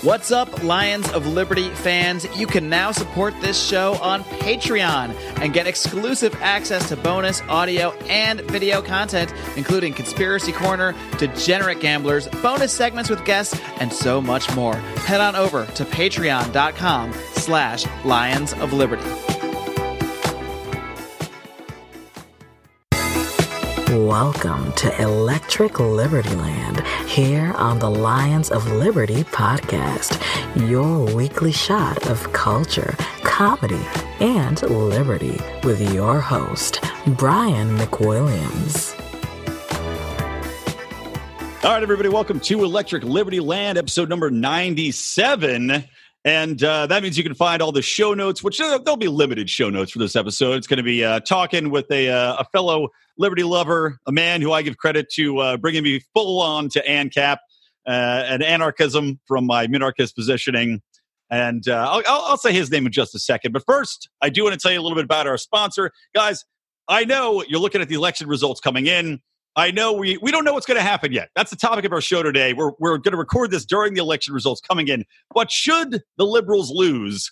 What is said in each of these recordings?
What's up, Lions of Liberty fans? You can now support this show on Patreon and get exclusive access to bonus audio and video content, including Conspiracy Corner, Degenerate Gamblers, bonus segments with guests, and so much more. Head on over to patreon.com/Lions of Liberty. Welcome to Electric Liberty Land, here on the Lions of Liberty podcast, your weekly shot of culture, comedy, and liberty with your host, Brian McWilliams. All right, everybody, welcome to Electric Liberty Land, episode number 97. And that means you can find all the show notes, which there'll be limited show notes for this episode. It's going to be talking with a fellow Liberty lover, a man who I give credit to bringing me full on to ANCAP and anarchism from my minarchist positioning. And I'll say his name in just a second. But first, I do want to tell you a little bit about our sponsor. Guys, I know you're looking at the election results coming in. I know we don't know what's going to happen yet. That's the topic of our show today. We're going to record this during the election results coming in. But should the liberals lose,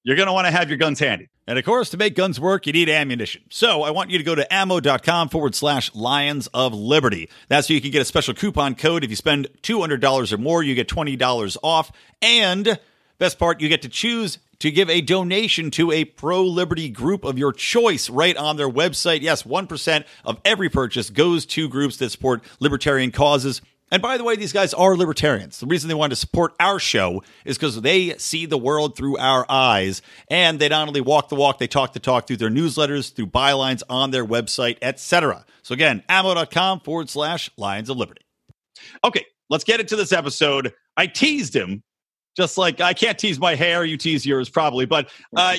you're going to want to have your guns handy. And of course, to make guns work, you need ammunition. So I want you to go to ammo.com/Lions of Liberty. That's so you can get a special coupon code. If you spend $200 or more, you get $20 off. And best part, you get to choose to give a donation to a pro-liberty group of your choice right on their website. Yes, 1% of every purchase goes to groups that support libertarian causes. And by the way, these guys are libertarians. The reason they wanted to support our show is because they see the world through our eyes. And they not only walk the walk, they talk the talk through their newsletters, through bylines on their website, etc. So again, ammo.com/Lions of Liberty. Okay, let's get into this episode. I teased him. Just like I can't tease my hair, you tease yours probably. But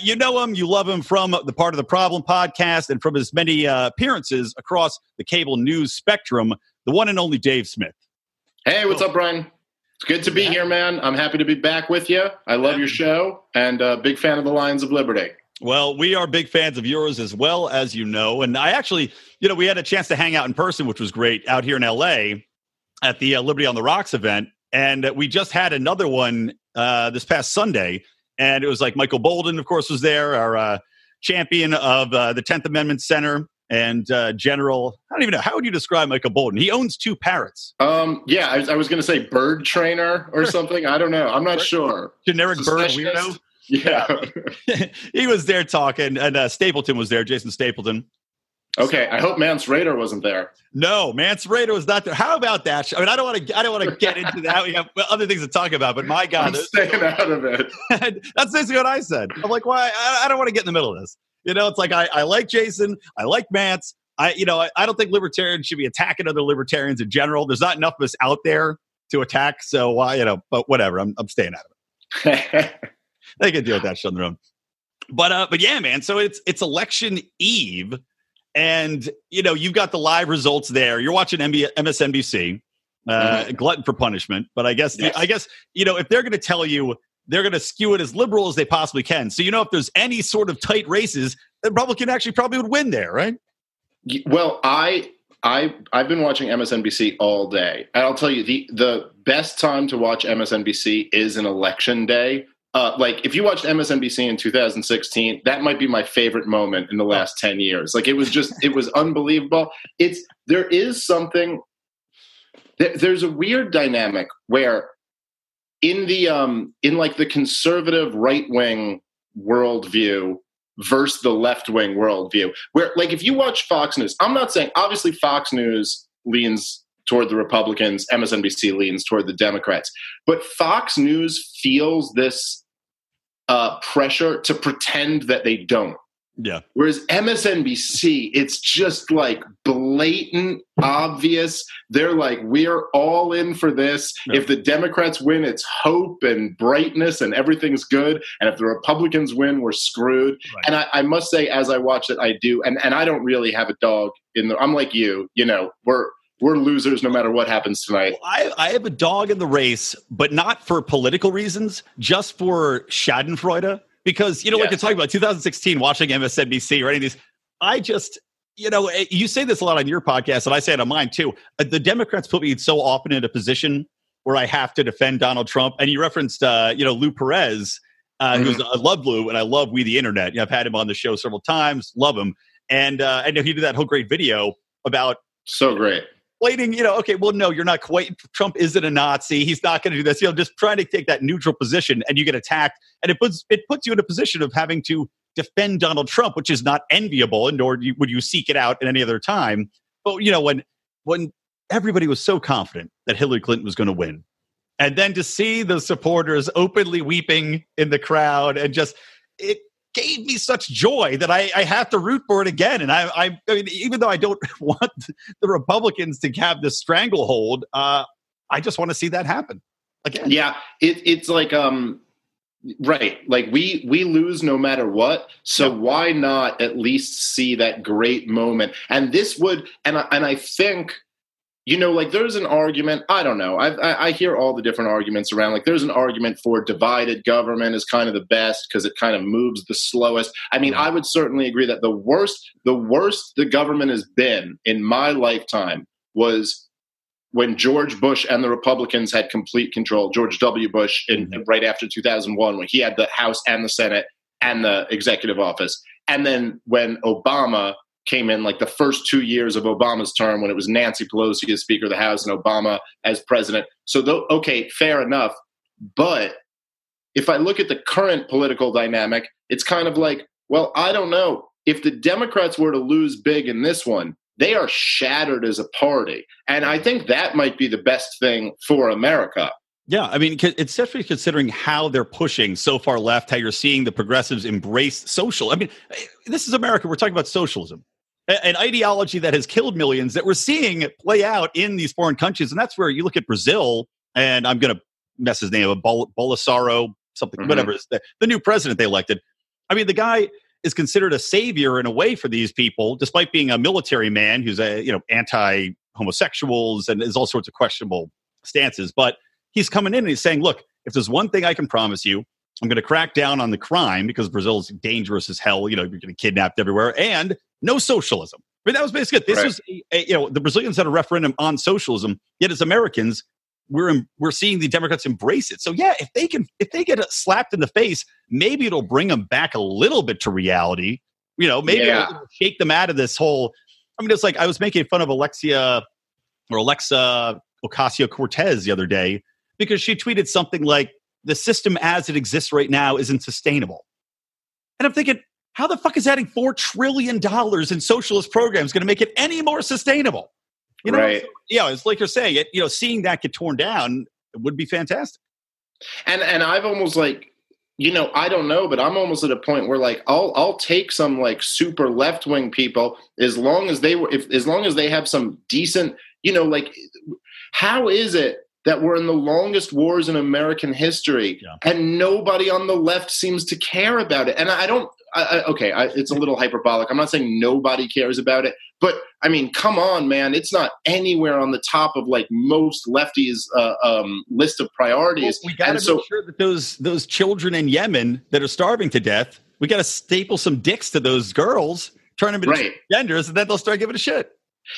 you know him, you love him from the Part of the Problem podcast and from his many appearances across the cable news spectrum, the one and only Dave Smith. Hey, what's up, Brian? It's good to be here, man. I'm happy to be back with you. I love your show and a big fan of the Lions of Liberty. Well, we are big fans of yours as well, as you know. And I actually, we had a chance to hang out in person, which was great, out here in LA at the Liberty on the Rocks event. And we just had another one this past Sunday, and it was like Michael Bolden, of course, was there, our champion of the 10th Amendment Center, and General, I don't even know, how would you describe Michael Bolden? He owns 2 parrots. Yeah, I was going to say bird trainer or something. I don't know. I'm not sure. Generic bird weirdo? Yeah. He was there talking, and Stapleton was there, Jason Stapleton. Okay, I hope Mance Raider wasn't there. No, Mance Raider was not there. How about that? I mean, I don't want to get into that. We have other things to talk about, but my God, I'm staying out of it. That's basically what I said. I'm like, why? I don't want to get in the middle of this. It's like I like Jason, I like Mance. I don't think libertarians should be attacking other libertarians in general. There's not enough of us out there to attack, so but whatever. I'm staying out of it. They can deal with that shit on their own. But yeah, man. So it's election eve. And, you've got the live results there. You're watching MSNBC, glutton for punishment. But I guess, if they're going to tell you, they're going to skew it as liberal as they possibly can. So, if there's any sort of tight races, the Republican actually probably would win there, right? Well, I've been watching MSNBC all day. And I'll tell you, the best time to watch MSNBC is an election day. If you watched MSNBC in 2016, that might be my favorite moment in the last 10 years. Like, it was unbelievable. There's a weird dynamic where in the conservative right-wing worldview versus the left-wing worldview, where, like, if you watch Fox News, I'm not saying, obviously Fox News leans toward the Republicans, MSNBC leans toward the Democrats, but Fox News feels this pressure to pretend that they don't. Yeah. Whereas MSNBC, it's just like blatant, obvious. They're like, we're all in for this. Yeah. If the Democrats win, it's hope and brightness and everything's good. And if the Republicans win, we're screwed. Right. And I must say, as I watch it, I do. And I don't really have a dog in the, I'm like you, we're losers no matter what happens tonight. Well, I have a dog in the race, but not for political reasons, just for Schadenfreude. Because, like you're talking about 2016, watching MSNBC or any of these, I just, you say this a lot on your podcast, and I say it on mine too. The Democrats put me so often in a position where I have to defend Donald Trump. And you referenced, Lou Perez, who's I love Lou and I love We the Internet. I've had him on the show several times, love him. And I know he did that whole great video about so great. explaining, okay, well, no, you're not quite. Trump isn't a Nazi. He's not going to do this. Just trying to take that neutral position, and you get attacked, and it puts you in a position of having to defend Donald Trump, which is not enviable, and nor would you seek it out at any other time. But when everybody was so confident that Hillary Clinton was going to win, and then to see the supporters openly weeping in the crowd, and just it gave me such joy that I have to root for it again. And I mean, even though I don't want the Republicans to have this stranglehold, I just want to see that happen again. Yeah, it's like right, like we lose no matter what. So why not at least see that great moment? And this would, and I think, like there's an argument. I don't know. I hear all the different arguments around. Like there's an argument for divided government is kind of the best because it kind of moves the slowest. I mean, I would certainly agree that the worst the government has been in my lifetime was when George Bush and the Republicans had complete control. George W. Bush right after 2001, when he had the House and the Senate and the executive office, and then when Obama came in, like the first 2 years of Obama's term, when it was Nancy Pelosi as Speaker of the House and Obama as president. So, okay, fair enough. But if I look at the current political dynamic, it's kind of like, well, I don't know. If the Democrats were to lose big in this one, they are shattered as a party. And I think that might be the best thing for America. Yeah, I mean, especially considering how they're pushing so far left, how you're seeing the progressives embrace social. I mean, this is America. We're talking about socialism. An ideology that has killed millions that we're seeing play out in these foreign countries. And that's where you look at Brazil, and I'm going to mess his name up, Bolsonaro, something, whatever, it's the new president they elected. I mean, the guy is considered a savior in a way for these people, despite being a military man who's anti-homosexuals and has all sorts of questionable stances. But he's coming in and he's saying, look, if there's one thing I can promise you, I'm going to crack down on the crime because Brazil's dangerous as hell. You're getting kidnapped everywhere, and no socialism. I mean, that was basically it. This was, the Brazilians had a referendum on socialism. Yet as Americans, we're seeing the Democrats embrace it. So yeah, if they get slapped in the face, maybe it'll bring them back a little bit to reality. Maybe it'll shake them out of this whole. I mean, it's like I was making fun of Alexa Ocasio-Cortez the other day because she tweeted something like, the system as it exists right now isn't sustainable. And I'm thinking, how the fuck is adding $4 trillion in socialist programs going to make it any more sustainable? Right. So, it's like you're saying, seeing that get torn down would be fantastic. And I've almost like, I don't know, but I'm almost at a point where like I'll take some like super left wing people as long as they have some decent, like how is it that we're in the longest wars in American history and nobody on the left seems to care about it? And it's a little hyperbolic. I'm not saying nobody cares about it, but I mean, come on, man. It's not anywhere on the top of like most lefties' list of priorities. Well, we got to make sure that those children in Yemen that are starving to death, we got to staple some dicks to those girls, turn them into genders, and then they'll start giving a shit.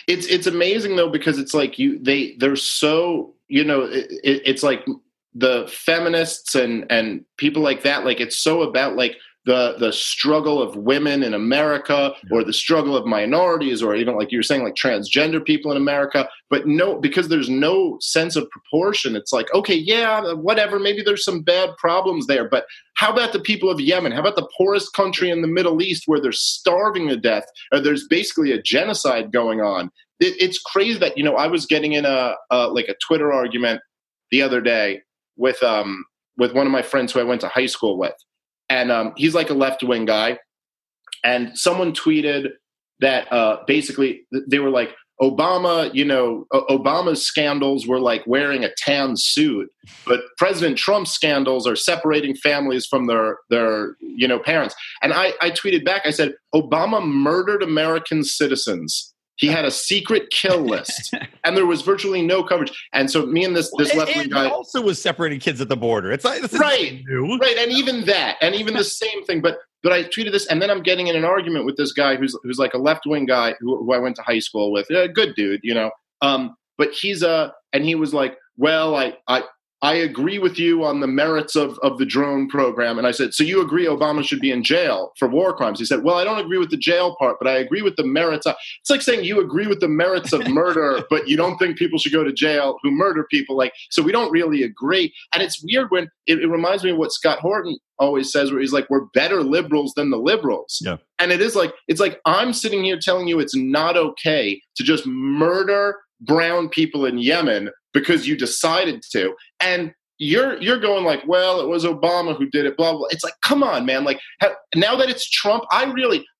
It's amazing though, because it's like they're so, it's like the feminists and people like that, like it's so about like the struggle of women in America or the struggle of minorities or even like you were saying, like transgender people in America. But no, because there's no sense of proportion. It's like, okay, yeah, whatever. Maybe there's some bad problems there. But how about the people of Yemen? How about the poorest country in the Middle East where they're starving to death or there's basically a genocide going on? It's crazy that, I was getting in a Twitter argument the other day with one of my friends who I went to high school with. And he's like a left-wing guy. And someone tweeted that basically they were like, Obama's scandals were like wearing a tan suit, but President Trump's scandals are separating families from their parents. And I tweeted back, I said, Obama murdered American citizens. He had a secret kill list, and there was virtually no coverage. And so me and this left-wing guy also was separating kids at the border. It's like, this is right, new. Right, and even that, and even the same thing. But I tweeted this, and then I'm getting in an argument with this guy who's like a left-wing guy who I went to high school with. Good dude, But and he was like, well, I agree with you on the merits of the drone program. And I said, so you agree Obama should be in jail for war crimes? He said, well, I don't agree with the jail part, but I agree with the merits. It's like saying you agree with the merits of murder, but you don't think people should go to jail who murder people. Like, so we don't really agree. And it's weird when it reminds me of what Scott Horton always says, where he's like, we're better liberals than the liberals. Yeah. And it's like, I'm sitting here telling you it's not okay to just murder brown people in Yemen because you decided to, and you're going like, well, it was Obama who did it, blah, blah. It's like, come on, man. Like, now that it's Trump, I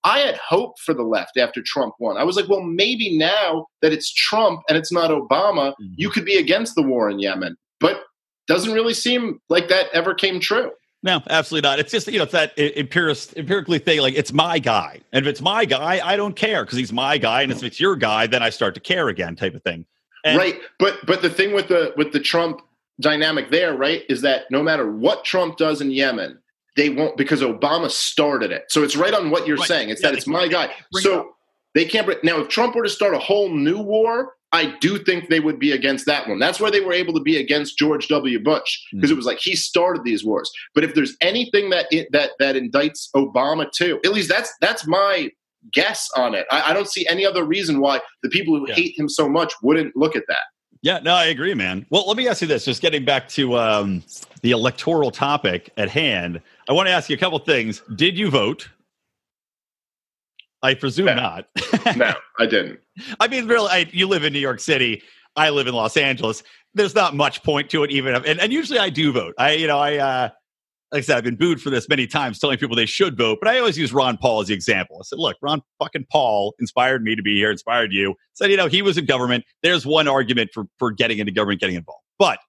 had hope for the left after Trump won. I was like, well, maybe now that it's Trump and it's not Obama, you could be against the war in Yemen. But doesn't really seem like that ever came true. No, absolutely not. It's just, it's that empirically thing, like, it's my guy. And if it's my guy, I don't care because he's my guy. And if it's your guy, then I start to care again, type of thing. And right. But the thing with the Trump dynamic there, right, is that no matter what Trump does in Yemen, they won't, because Obama started it. So it's right on what you're saying. It's that it's my guy. So they can't bring. Now, if Trump were to start a whole new war, I do think they would be against that one. That's why they were able to be against George W. Bush, because it was like he started these wars. But if there's anything that indicts Obama too, at least that's my guess on it. I don't see any other reason why the people who hate him so much wouldn't look at that. Yeah, no, I agree, man. Well, let me ask you this. Just getting back to the electoral topic at hand, I want to ask you a couple things. Did you vote? I presume not. No, I didn't. I mean, really, you live in New York City. I live in Los Angeles. There's not much point to it, even. And usually I do vote. Like I said, I've been booed for this many times, telling people they should vote. But I always use Ron Paul as the example. I said, look, Ron fucking Paul inspired me to be here, inspired you. Said, he was in government. There's one argument for getting into government, getting involved. But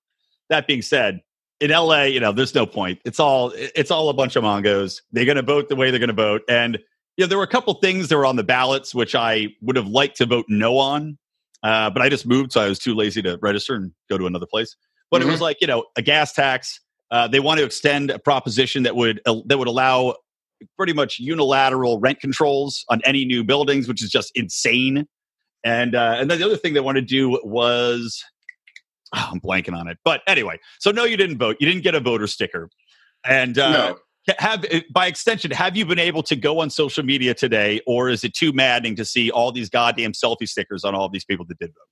that being said, in LA, there's no point. It's all a bunch of Mongos. They're going to vote the way they're going to vote. And there were a couple things that were on the ballots which I would have liked to vote no on, but I just moved, so I was too lazy to register and go to another place. But it was like, a gas tax. They want to extend a proposition that would allow pretty much unilateral rent controls on any new buildings, which is just insane. And then the other thing they want to do was, I'm blanking on it. But anyway, so no, you didn't vote. You didn't get a voter sticker. And no. By extension, have you been able to go on social media today, or is it too maddening to see all these goddamn selfie stickers on all of these people that did vote?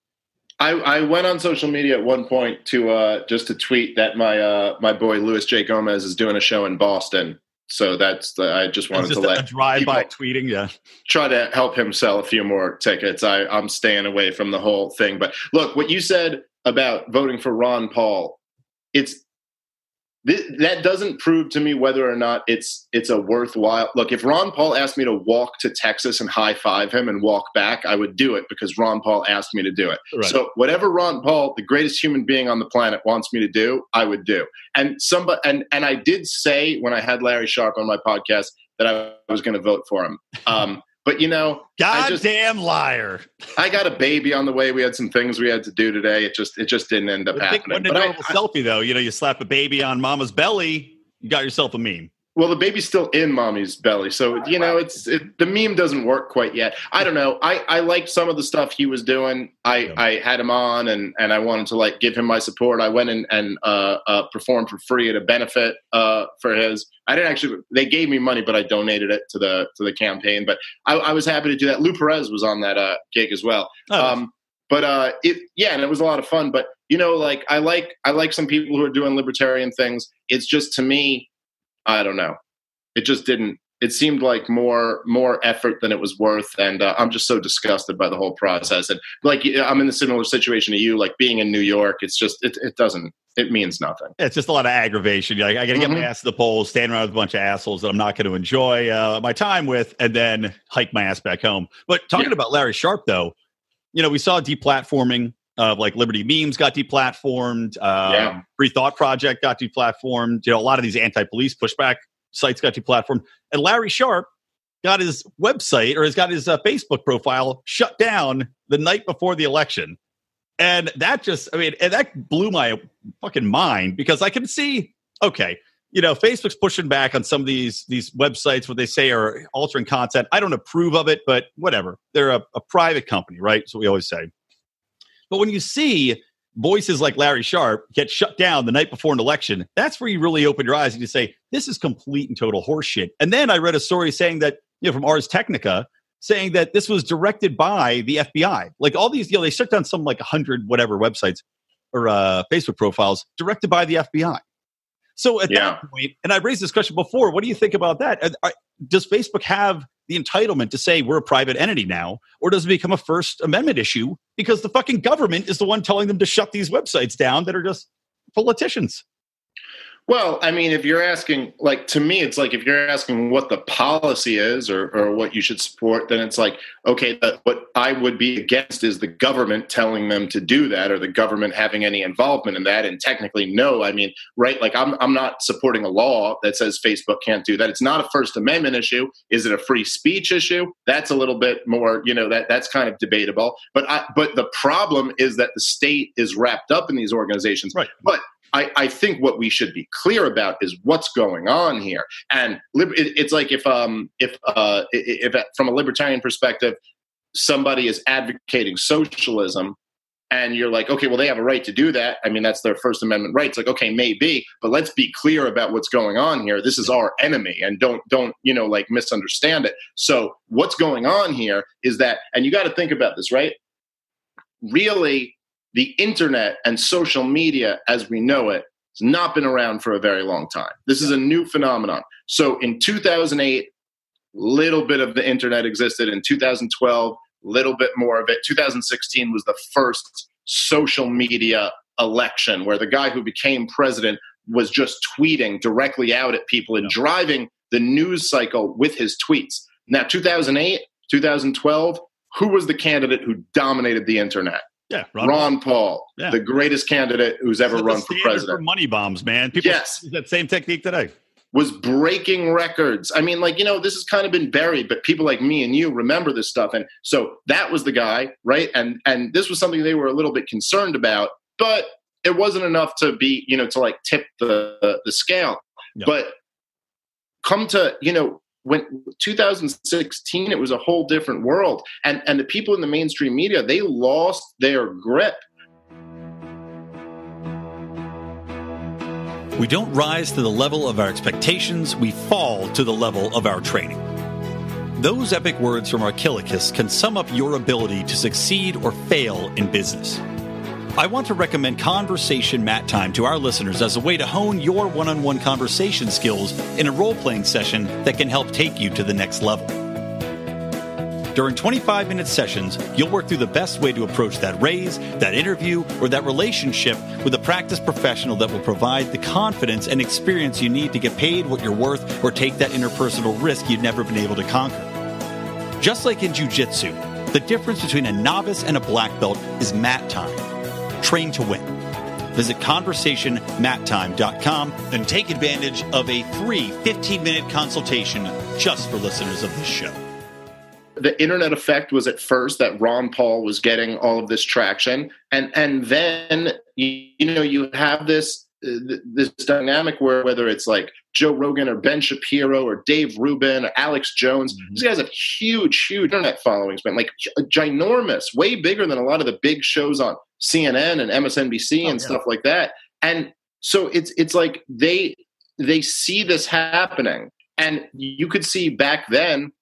I went on social media at one point to just to tweet that my boy Louis J. Gomez is doing a show in Boston. So I just wanted to let a drive-by tweeting, try to help him sell a few more tickets. I'm staying away from the whole thing. But look, what you said about voting for Ron Paul, that doesn't prove to me whether or not it's a worthwhile. Look, if Ron Paul asked me to walk to Texas and high five him and walk back, I would do it because Ron Paul asked me to do it. Right. So whatever Ron Paul, the greatest human being on the planet, wants me to do, I would do. And I did say when I had Larry Sharp on my podcast that I was going to vote for him. But goddamn liar! I got a baby on the way. We had some things we had to do today. It just didn't end up happening. But a selfie though, you slap a baby on mama's belly, you got yourself a meme. Well, the baby's still in mommy's belly, so the meme doesn't work quite yet. I don't know. I liked some of the stuff he was doing. I had him on, and I wanted to give him my support. I went and performed for free at a benefit for his. I didn't actually. They gave me money, but I donated it to the campaign. But I was happy to do that. Lou Perez was on that gig as well. And it was a lot of fun. But I like some people who are doing libertarian things. It's just, to me, I don't know. It just didn't. It seemed like more effort than it was worth, and I'm just so disgusted by the whole process. And I'm in a similar situation to you. Like being in New York, it's just it means nothing. It's just a lot of aggravation. I got to get my ass to the polls, stand around with a bunch of assholes that I'm not going to enjoy my time with, and then hike my ass back home. But talking about Larry Sharp, though, we saw deplatforming. Liberty Memes got deplatformed. Free Thought Project got deplatformed. A lot of these anti-police pushback sites got deplatformed. And Larry Sharp got his website, or has got his Facebook profile shut down the night before the election. And that that blew my fucking mind, because I can see, okay, Facebook's pushing back on some of these websites what they say are altering content. I don't approve of it, but whatever. They're a private company, right? So we always say. But when you see voices like Larry Sharp get shut down the night before an election, that's where you really open your eyes and you say, this is complete and total horseshit. And then I read a story saying that, from Ars Technica, saying that this was directed by the FBI. Like all these, they shut down some like 100 whatever websites or Facebook profiles directed by the FBI. So at that point, and I've raised this question before, what do you think about that? Does Facebook have the entitlement to say we're a private entity now, or does it become a First Amendment issue because the fucking government is the one telling them to shut these websites down that are just politicians? Well, I mean, if you're asking, like, to me, it's like if you're asking what the policy is or what you should support, then it's like, okay, what I would be against is the government telling them to do that or the government having any involvement in that. And technically, no, I mean, right, like I'm not supporting a law that says Facebook can't do that. It's not a First Amendment issue. Is it a free speech issue? That's a little bit more, that's kind of debatable. But the problem is that the state is wrapped up in these organizations. Right. But I think what we should be clear about is what's going on here. And it's like if from a libertarian perspective, somebody is advocating socialism and you're like, okay, well, they have a right to do that. I mean, that's their First Amendment right. It's like, okay, maybe, but let's be clear about what's going on here. This is our enemy and don't misunderstand it. So what's going on here is that, and you got to think about this, right? Really, the internet and social media as we know it has not been around for a very long time. This is a new phenomenon. So in 2008, little bit of the internet existed. In 2012, little bit more of it. 2016 was the first social media election where the guy who became president was just tweeting directly out at people and driving the news cycle with his tweets. Now, 2008, 2012, who was the candidate who dominated the internet? Yeah, Ron Paul, the greatest candidate who's ever run for president. For money bombs, man. People use that same technique today. Was breaking records. I mean, this has kind of been buried, but people like me and you remember this stuff. And so that was the guy, right? And this was something they were a little bit concerned about, but it wasn't enough to be, to like tip the scale. Yep. But come to, when 2016, it was a whole different world. And the people in the mainstream media, they lost their grip. We don't rise to the level of our expectations. We fall to the level of our training. Those epic words from Archilochus can sum up your ability to succeed or fail in business. I want to recommend Conversation Mat Time to our listeners as a way to hone your one-on-one conversation skills in a role-playing session that can help take you to the next level. During 25-minute sessions, you'll work through the best way to approach that raise, that interview, or that relationship with a practiced professional that will provide the confidence and experience you need to get paid what you're worth or take that interpersonal risk you've never been able to conquer. Just like in jiu-jitsu, the difference between a novice and a black belt is mat time. Train to win. Visit conversationmattime.com and take advantage of a free 15-minute consultation just for listeners of this show. The internet effect was at first that Ron Paul was getting all of this traction. And then, you have this dynamic where whether it's like Joe Rogan or Ben Shapiro or Dave Rubin or Alex Jones, these guys have huge internet followings, man, like ginormous, way bigger than a lot of the big shows on CNN and MSNBC and stuff like that. And so it's like they see this happening. And you could see back then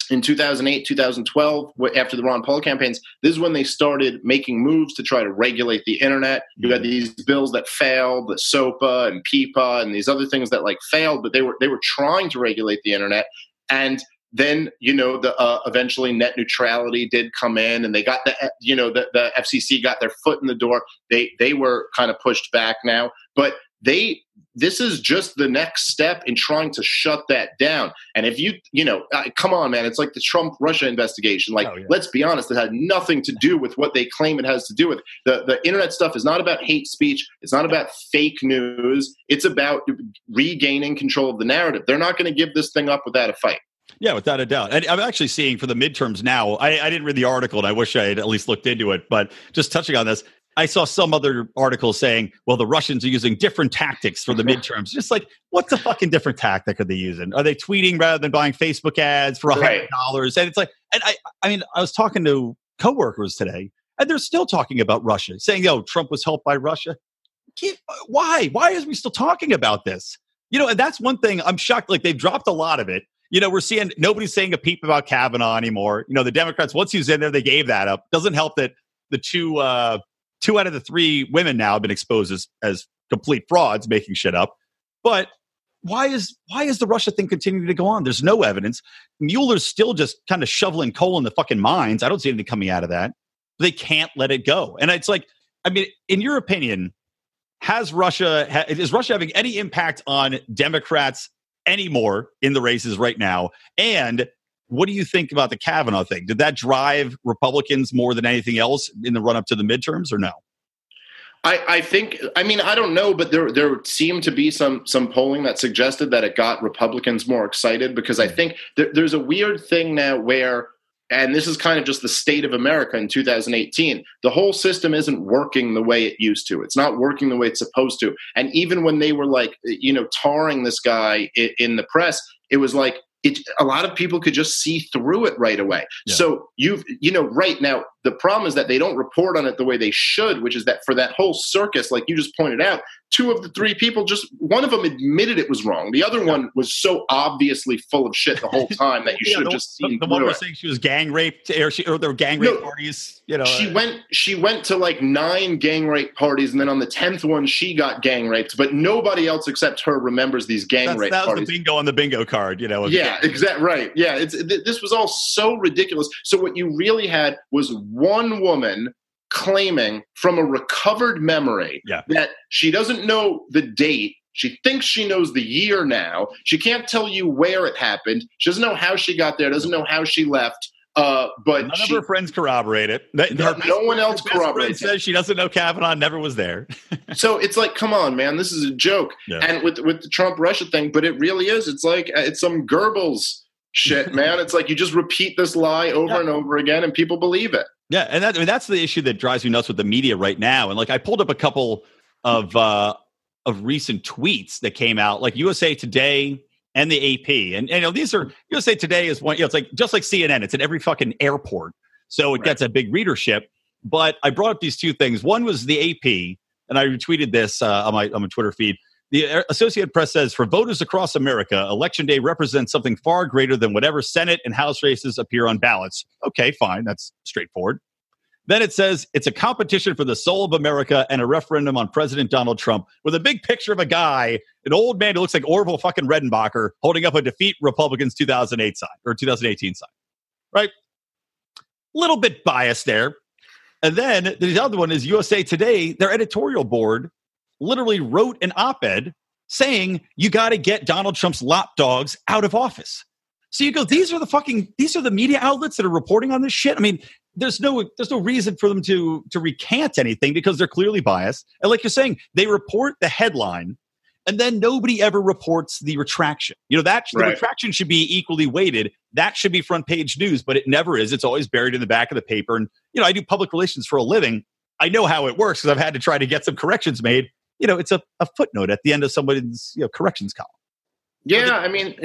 in 2008, 2012, after the Ron Paul campaigns, this is when they started making moves to try to regulate the internet. You had these bills that failed, the SOPA and PIPA and these other things that failed, but they were trying to regulate the internet. And then, eventually net neutrality did come in and they got the FCC got their foot in the door. They were kind of pushed back now, but this is just the next step in trying to shut that down. And if come on, man, it's like the Trump-Russia investigation. Let's be honest, it had nothing to do with what they claim it has to do with. The internet stuff is not about hate speech. It's not about fake news. It's about regaining control of the narrative. They're not going to give this thing up without a fight. Yeah, without a doubt. And I'm actually seeing for the midterms now, I didn't read the article and I wish I had at least looked into it, but just touching on this, I saw some other article saying, well, the Russians are using different tactics for the midterms. Just like, what's a fucking different tactic are they using? Are they tweeting rather than buying Facebook ads for $100? And it's like, and I mean, I was talking to coworkers today And they're still talking about Russia, saying, Trump was helped by Russia. Why? Why are we still talking about this? And that's one thing I'm shocked. Like, they've dropped a lot of it. We're seeing nobody's saying a peep about Kavanaugh anymore. The Democrats, once he was in there, they gave that up. Doesn't help that the two out of the three women now have been exposed as complete frauds, making shit up. But why is the Russia thing continuing to go on? There's no evidence. Mueller's still just kind of shoveling coal in the fucking mines. I don't see anything coming out of that. They can't let it go. And it's like, I mean, in your opinion, is Russia having any impact on Democrats anymore in the races right now? And what do you think about the Kavanaugh thing? Did that drive Republicans more than anything else in the run up to the midterms, or no? I think, I mean, I don't know, but there seemed to be some polling that suggested that it got Republicans more excited, because I think there's a weird thing now where, and this is kind of just the state of America in 2018, the whole system isn't working the way it used to. It's not working the way it's supposed to. And even when they were like, tarring this guy in the press, it was like, a lot of people could just see through it right away. Yeah. So right now, the problem is that they don't report on it the way they should, which is that for that whole circus, like you just pointed out, two of the three people, one of them admitted it was wrong. The other one was so obviously full of shit the whole time that you should have just seen the one was saying she was gang raped, or there were gang rape parties. She went to like 9 gang rape parties, and then on the 10th one she got gang raped, but nobody else except her remembers these gang rape parties. That was the bingo on the bingo card, Yeah, exactly right. Yeah, this was all so ridiculous. So what you really had was one woman claiming from a recovered memory that she doesn't know the date. She thinks she knows the year now. She can't tell you where it happened. She doesn't know how she got there, doesn't know how she left. But none of her friends corroborate it. No one else corroborates it. Says she doesn't know Kavanaugh, never was there. So it's like, come on, man, this is a joke. Yeah. And with the Trump-Russia thing, but it really is. It's like, it's some Goebbels shit, man. It's like you just repeat this lie over and over again, and people believe it. Yeah, and that's the issue that drives me nuts with the media right now. And like, I pulled up a couple of recent tweets that came out, like USA Today and the AP. And these are, USA Today is one, it's like just like CNN, it's at every fucking airport. So it gets a big readership. But I brought up these two things. One was the AP, and I retweeted this on my Twitter feed. The Associated Press says, for voters across America, Election Day represents something far greater than whatever Senate and House races appear on ballots. Okay, fine. That's straightforward. Then it says, it's a competition for the soul of America and a referendum on President Donald Trump, with a big picture of a guy, an old man who looks like Orville fucking Redenbacher, holding up a defeat Republicans 2008 sign, or 2018 sign. Right? Little bit biased there. And then the other one is USA Today. Their editorial board literally wrote an op-ed saying you got to get Donald Trump's lapdogs out of office. So you go, these are the media outlets that are reporting on this shit. I mean, there's no reason for them to recant anything because they're clearly biased. And like you're saying, they report the headline and then nobody ever reports the retraction. The retraction should be equally weighted. That should be front page news, but it never is. It's always buried in the back of the paper. And, I do public relations for a living. I know how it works because I've had to try to get some corrections made. It's a footnote at the end of somebody's corrections column. Yeah, I mean,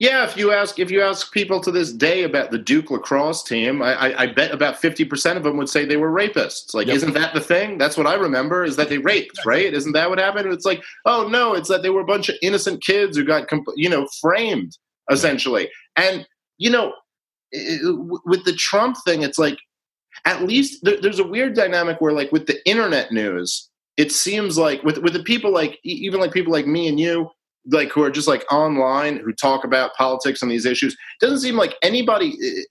if you ask people to this day about the Duke lacrosse team, I bet about 50% of them would say they were rapists. Like, Isn't that the thing? That's what I remember, is that they raped, right? Isn't that what happened? It's like, oh no, it's that they were a bunch of innocent kids who got framed essentially. And with the Trump thing, it's like, at least there's a weird dynamic where, like, with the internet news, it seems like with the people, like even like people like me and you, like, who are just like online, who talk about politics and these issues, it doesn't seem like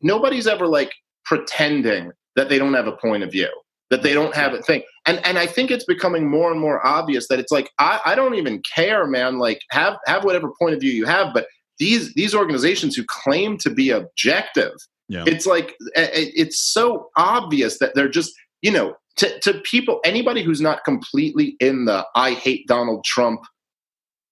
nobody's ever like pretending that they don't have a point of view, that they don't have a thing. And I think it's becoming more and more obvious that it's like, I don't even care, man. Like, have whatever point of view you have, but these organizations who claim to be objective, it's like, it's so obvious that they're just, to people, anybody who's not completely in the I hate Donald Trump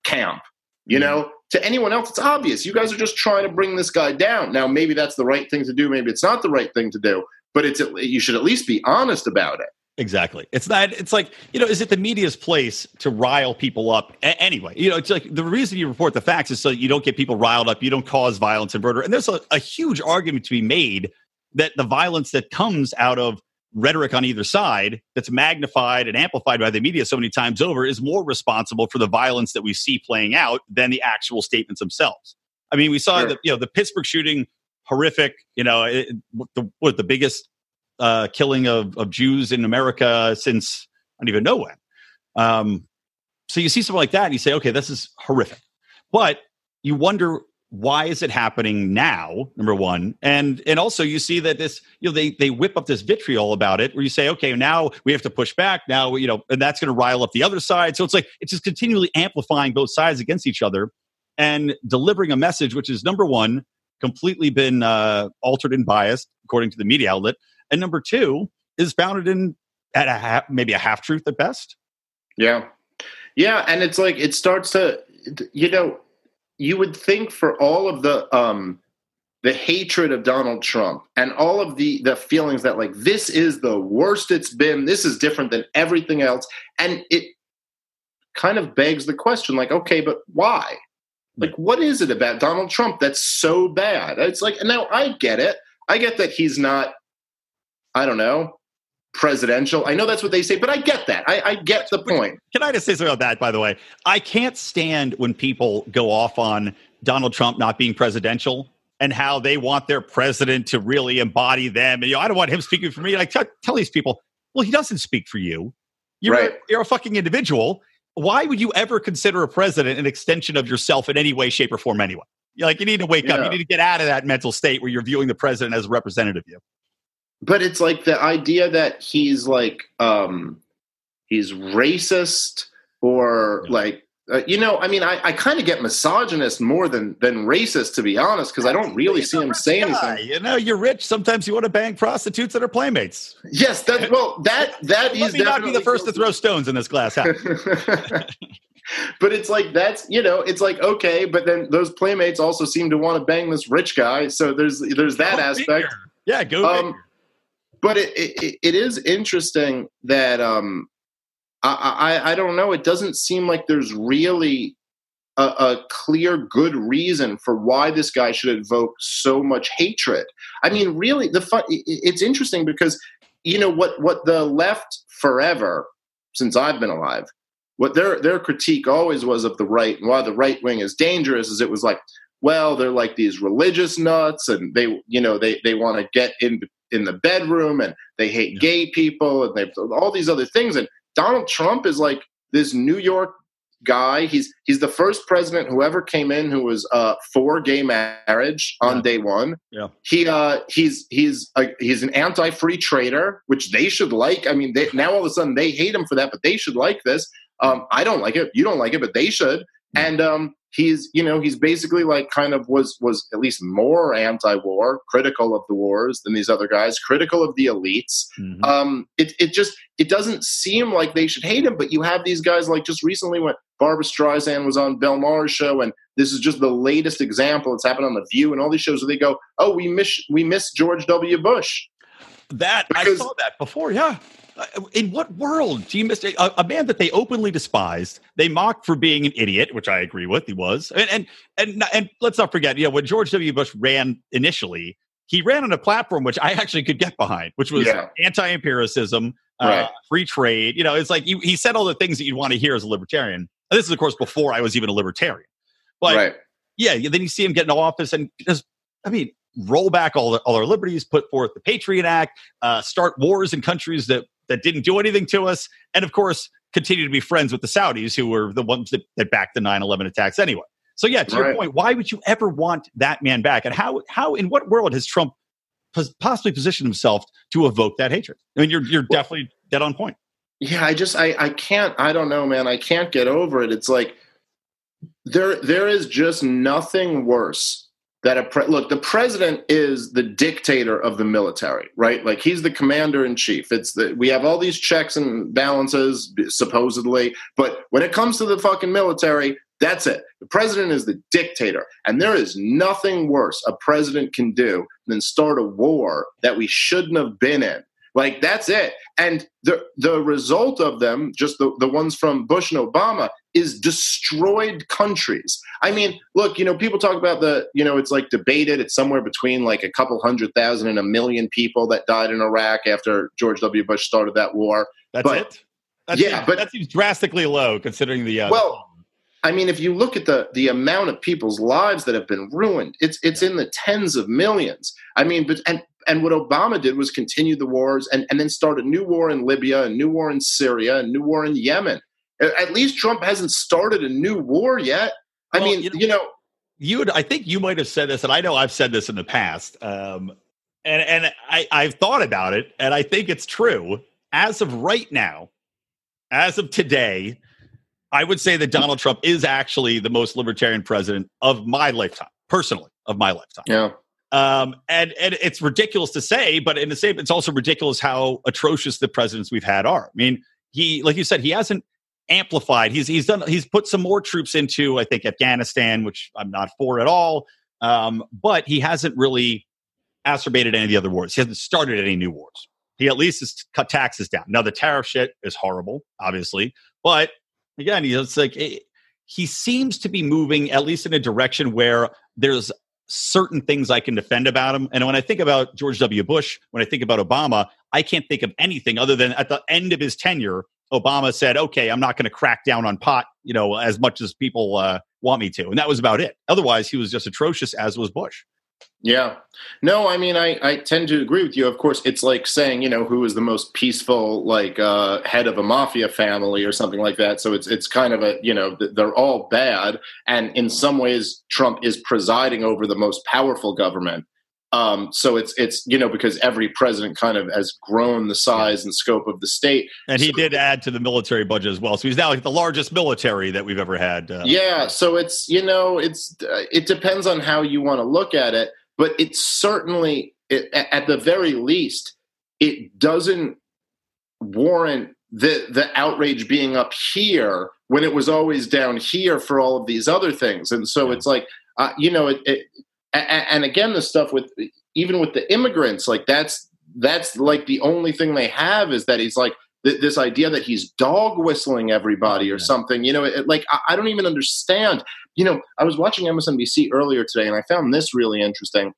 camp, to anyone else, it's obvious. You guys are just trying to bring this guy down. Now, maybe that's the right thing to do. Maybe it's not the right thing to do, but you should at least be honest about it. Exactly. It's not, it's like, is it the media's place to rile people up anyway? It's like the reason you report the facts is so you don't get people riled up. You don't cause violence and murder. And there's a huge argument to be made that the violence that comes out of rhetoric on either side that's magnified and amplified by the media so many times over is more responsible for the violence that we see playing out than the actual statements themselves. I mean, we saw the Pittsburgh shooting, horrific, the biggest killing of Jews in America since I don't even know when. So you see something like that and you say, okay, this is horrific. But you wonder, why is it happening now? Number one. And also you see that this, they whip up this vitriol about it where you say, okay, now we have to push back now, and that's going to rile up the other side. So it's like, it's just continually amplifying both sides against each other and delivering a message, which is number one, completely been altered and biased according to the media outlet. And number two is founded in maybe a half truth at best. Yeah. Yeah. And it's like, it starts to, you would think for all of the hatred of Donald Trump and all of the feelings that like, this is the worst it's been, this is different than everything else. And it kind of begs the question, like, okay, but why? Like, what is it about Donald Trump that's so bad? It's like, now I get it. I get that he's not, I don't know, presidential. I know that's what they say, but I get that. I get the point. Can I just say something about that, by the way? I can't stand when people go off on Donald Trump not being presidential and how they want their president to really embody them. And, I don't want him speaking for me. Like, tell these people, well, he doesn't speak for you. You're a fucking individual. Why would you ever consider a president an extension of yourself in any way, shape, or form anyway? You need to wake up. You need to get out of that mental state where you're viewing the president as a representative of you. But it's like the idea that he's like, he's racist or like, I kind of get misogynist more than racist, to be honest, because I don't really see him say anything. You're rich. Sometimes you want to bang prostitutes that are playmates. Yes, that Let is me not be the first to throw stones in this glass house. But it's like, it's like, okay, but then those playmates also seem to want to bang this rich guy. So there's that aspect. Figure. Yeah, go figure. But it is interesting that I don't know. It doesn't seem like there's really a clear good reason for why this guy should invoke so much hatred. I mean, really, it's interesting because what the left forever since I've been alive, what their critique always was of the right and why the right wing is dangerous is it was like, well, they're like these religious nuts and they want to get in the bedroom and they hate gay people and they all these other things. And Donald Trump is like this New York guy. He's the first president who ever came in who was for gay marriage on day one. Yeah. He's an anti-free trader, which they should like. I mean, now all of a sudden they hate him for that, but they should like this. I don't like it. You don't like it, but they should. And he's basically like kind of was at least more anti-war, critical of the wars than these other guys, critical of the elites. Mm-hmm. It doesn't seem like they should hate him, but you have these guys like just recently when Barbara Streisand was on Bill Maher's show, and this is just the latest example. It's happened on The View and all these shows where they go, "Oh, we miss George W. Bush." I saw that before, yeah. In what world do you miss a man that they openly despised? They mocked for being an idiot, which I agree with. He was, and let's not forget, when George W. Bush ran initially, he ran on a platform which I actually could get behind, which was anti-empiricism, free trade. It's like he said all the things that you'd want to hear as a libertarian. And this is, of course, before I was even a libertarian. But then you see him get into office and just, roll back all our liberties, put forth the Patriot Act, start wars in countries that didn't do anything to us, and of course, continue to be friends with the Saudis, who were the ones that backed the 9/11 attacks anyway. So to your point, why would you ever want that man back? And how in what world has Trump possibly positioned himself to evoke that hatred? I mean, you're definitely dead on point. Yeah, I can't, I don't know, man. I can't get over it. It's like, there is just nothing worse that look, the president is the dictator of the military, right? Like he's the commander in chief. We have all these checks and balances supposedly, but when it comes to the fucking military, that's it. The president is the dictator. And there is nothing worse a president can do than start a war that we shouldn't have been in. Like, that's it. And the result of them, just the ones from Bush and Obama, is destroyed countries. I mean, look, people talk about it's like debated. It's somewhere between like a couple 100,000 and 1 million people that died in Iraq after George W. Bush started that war. But that seems drastically low considering the. I mean, if you look at the amount of people's lives that have been ruined, it's in the tens of millions. I mean, and what Obama did was continue the wars and then start a new war in Libya, a new war in Syria, a new war in Yemen. At least Trump hasn't started a new war yet. I think you might have said this, and I know I've said this in the past, and I've thought about it, and I think it's true. As of right now, as of today, I would say that Donald Trump is actually the most libertarian president of my lifetime, personally, of my lifetime. Yeah. And it's ridiculous to say, but in the same, it's also ridiculous how atrocious the presidents we've had are. I mean, he, like you said, he hasn't amplified. He's put some more troops into, I think, Afghanistan, which I'm not for at all. But he hasn't really exacerbated any of the other wars. He hasn't started any new wars. He at least has cut taxes down. Now the tariff shit is horrible, obviously, but again, he seems to be moving at least in a direction where there's certain things I can defend about him. And when I think about George W. Bush, when I think about Obama, I can't think of anything other than at the end of his tenure, Obama said, okay, I'm not going to crack down on pot, as much as people want me to. And that was about it. Otherwise, he was just atrocious, as was Bush. Yeah. No, I mean, I tend to agree with you. Of course, it's like saying, who is the most peaceful, head of a mafia family or something like that. So it's kind of they're all bad. And in some ways, Trump is presiding over the most powerful government. So it's because every president kind of has grown the size and scope of the state. And he did add to the military budget as well. So he's now like the largest military that we've ever had. So it's, it depends on how you want to look at it. But it's certainly, at the very least, it doesn't warrant the outrage being up here when it was always down here for all of these other things. And so it's like, and again, the stuff even with the immigrants, like that's like the only thing they have is that he's like this idea that he's dog whistling everybody or something. I don't even understand. I was watching MSNBC earlier today, and I found this really interesting,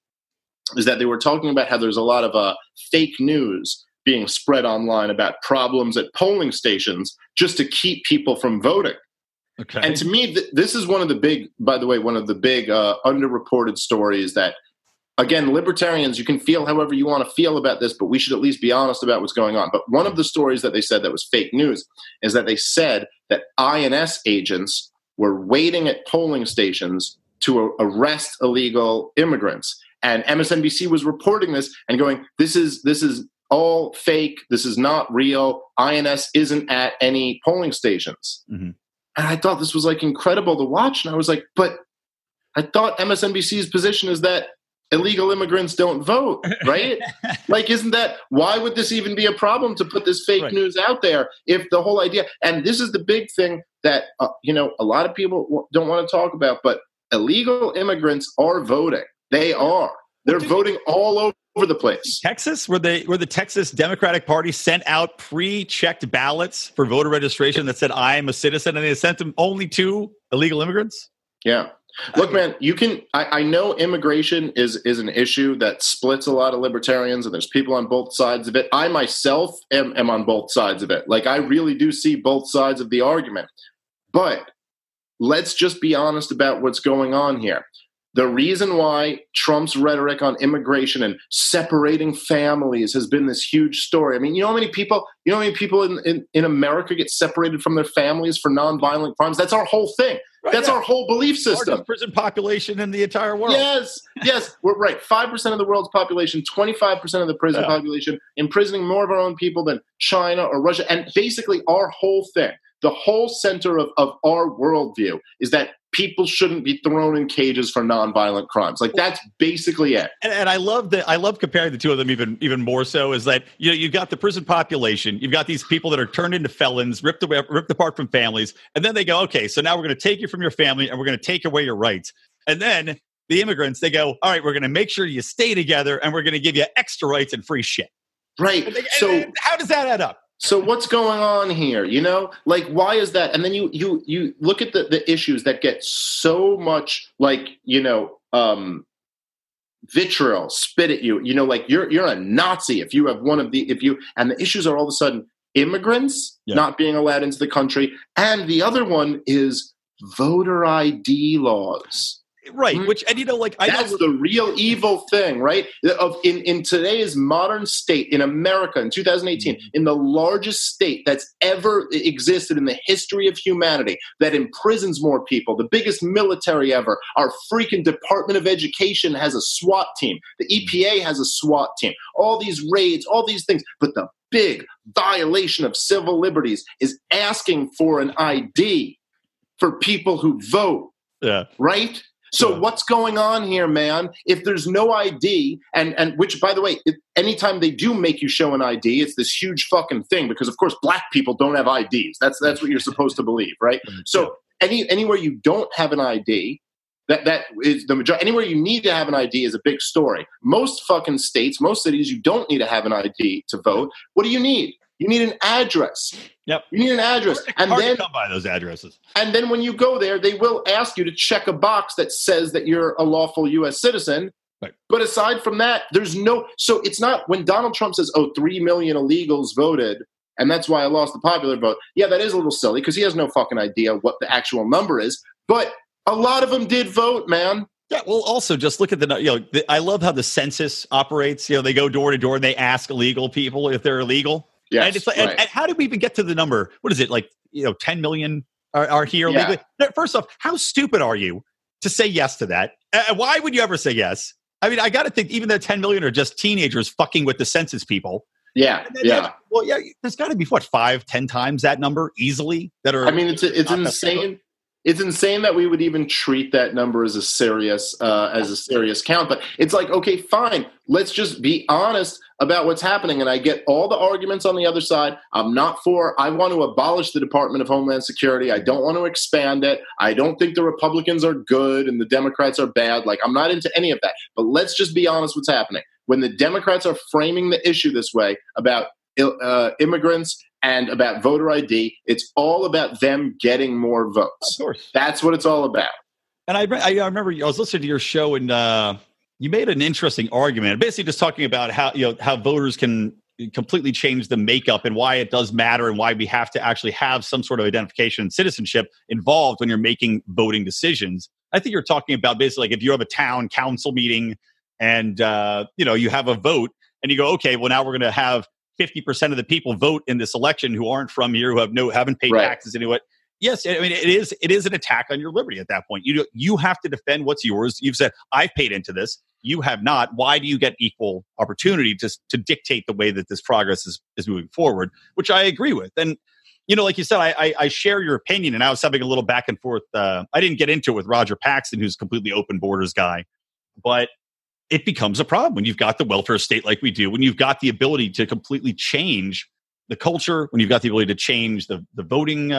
is that they were talking about how there's a lot of fake news being spread online about problems at polling stations just to keep people from voting. Okay. And to me, this is one of the big underreported stories that, again, libertarians, you can feel however you want to feel about this, but we should at least be honest about what's going on. But one of the stories that they said that was fake news is that they said that INS agents were waiting at polling stations to arrest illegal immigrants. And MSNBC was reporting this and going, this is all fake. This is not real. INS isn't at any polling stations. Mm-hmm. And I thought this was incredible to watch. And I was like, but I thought MSNBC's position is that illegal immigrants don't vote, right? Why would this even be a problem to put this fake news out there if the whole idea, and this is the big thing that, a lot of people don't want to talk about, but illegal immigrants are voting. They are. They're voting all over the place. Texas, where the Texas Democratic Party sent out pre-checked ballots for voter registration that said, I am a citizen, and they sent them only to illegal immigrants? Yeah. Look, man, I know immigration is an issue that splits a lot of libertarians, and there's people on both sides of it. I myself am on both sides of it. I really do see both sides of the argument. But let's just be honest about what's going on here. The reason why Trump's rhetoric on immigration and separating families has been this huge story. I mean, you know how many people in America get separated from their families for nonviolent crimes? That's our whole thing. Right, That's our whole belief system. Largest prison population in the entire world. Yes, we're right. 5% of the world's population, 25% of the prison population, imprisoning more of our own people than China or Russia. And basically our whole thing, the whole center of our worldview is that people shouldn't be thrown in cages for nonviolent crimes. That's basically it. And I love comparing the two of them even more so is that, you've got the prison population, you've got these people that are turned into felons, ripped apart from families. And then they go, okay, so now we're going to take you from your family and we're going to take away your rights. And then the immigrants, they go, all right, we're going to make sure you stay together and we're going to give you extra rights and free shit. Right. So how does that add up? So what's going on here? Like, why is that? And then you look at the issues that get so much, like, vitriol spit at you. Like you're a Nazi if you have and the issues are all of a sudden immigrants not being allowed into the country, and the other one is voter ID laws. Right, which, and that's the real evil thing, right? In today's modern state, in America, in 2018, in the largest state that's ever existed in the history of humanity, that imprisons more people, the biggest military ever, our freaking Department of Education has a SWAT team, the EPA has a SWAT team, all these raids, all these things, but the big violation of civil liberties is asking for an ID for people who vote, right? So what's going on here, man? If there's no ID, and which, by the way, anytime they do make you show an ID, it's this huge fucking thing because, of course, black people don't have IDs. That's what you're supposed to believe, right? So anywhere you don't have an ID, that is the majority. Anywhere you need to have an ID is a big story. Most fucking states, most cities, you don't need to have an ID to vote. What do you need? You need an address. Yep. You need an address. And then come by those addresses. And then when you go there, they will ask you to check a box that says that you're a lawful U.S. citizen. Right. But aside from that, there's no – so it's not – when Donald Trump says, 3 million illegals voted, and that's why I lost the popular vote. Yeah, that is a little silly because he has no fucking idea what the actual number is. But a lot of them did vote, man. Yeah, well, also just look at I love how the census operates. They go door to door and they ask illegal people if they're illegal. Yes, and it's like, and how did we even get to the number? What is it, 10 million are here legally? First off, how stupid are you to say yes to that? Why would you ever say yes? I mean, I got to think even the 10 million are just teenagers fucking with the census people. Yeah, there's got to be 5-10 times that number easily that are. I mean, it's insane. It's insane that we would even treat that number as a serious count. But it's like, okay, fine. Let's just be honest about what's happening. And I get all the arguments on the other side. I want to abolish the Department of Homeland Security. I don't want to expand it. I don't think the Republicans are good and the Democrats are bad. Like, I'm not into any of that. But let's just be honest what's happening. When the Democrats are framing the issue this way about immigrants and about voter ID, it's all about them getting more votes. Of course. That's what it's all about. And I remember I was listening to your show and you made an interesting argument, basically just talking about how voters can completely change the makeup and why it does matter and why we have to actually have some sort of identification and citizenship involved when you're making voting decisions. I think you're talking about basically like if you have a town council meeting and you have a vote and you go, okay, well now we're going to have 50% of the people vote in this election who aren't from here, who haven't paid taxes into it. Yes, I mean it is an attack on your liberty at that point. You have to defend what's yours. You've said I've paid into this. You have not. Why do you get equal opportunity to dictate the way that this progress is moving forward? Which I agree with. And like you said, I share your opinion. And I was having a little back and forth. I didn't get into it with Roger Paxton, who's a completely open borders guy, but it becomes a problem when you've got the welfare state like we do, when you've got the ability to completely change the culture, when you've got the ability to change the voting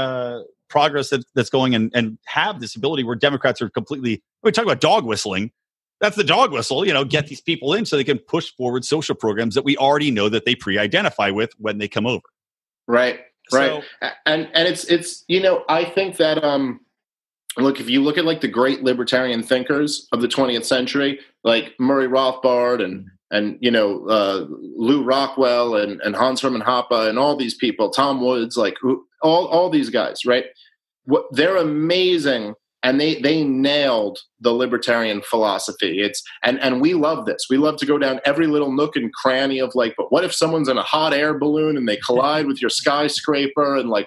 progress that's going and have this ability where Democrats are completely, we talk about dog whistling. That's the dog whistle, get these people in so they can push forward social programs that we already know that they pre-identify with when they come over. Right. So, and it's I think that look, if you look at like the great libertarian thinkers of the 20th century, like Murray Rothbard and Lew Rockwell and Hans Hermann Hoppe and all these people, Tom Woods, like all these guys, right? They're amazing. And they nailed the libertarian philosophy. And we love this. We love to go down every little nook and cranny of like, but what if someone's in a hot air balloon and they collide with your skyscraper and like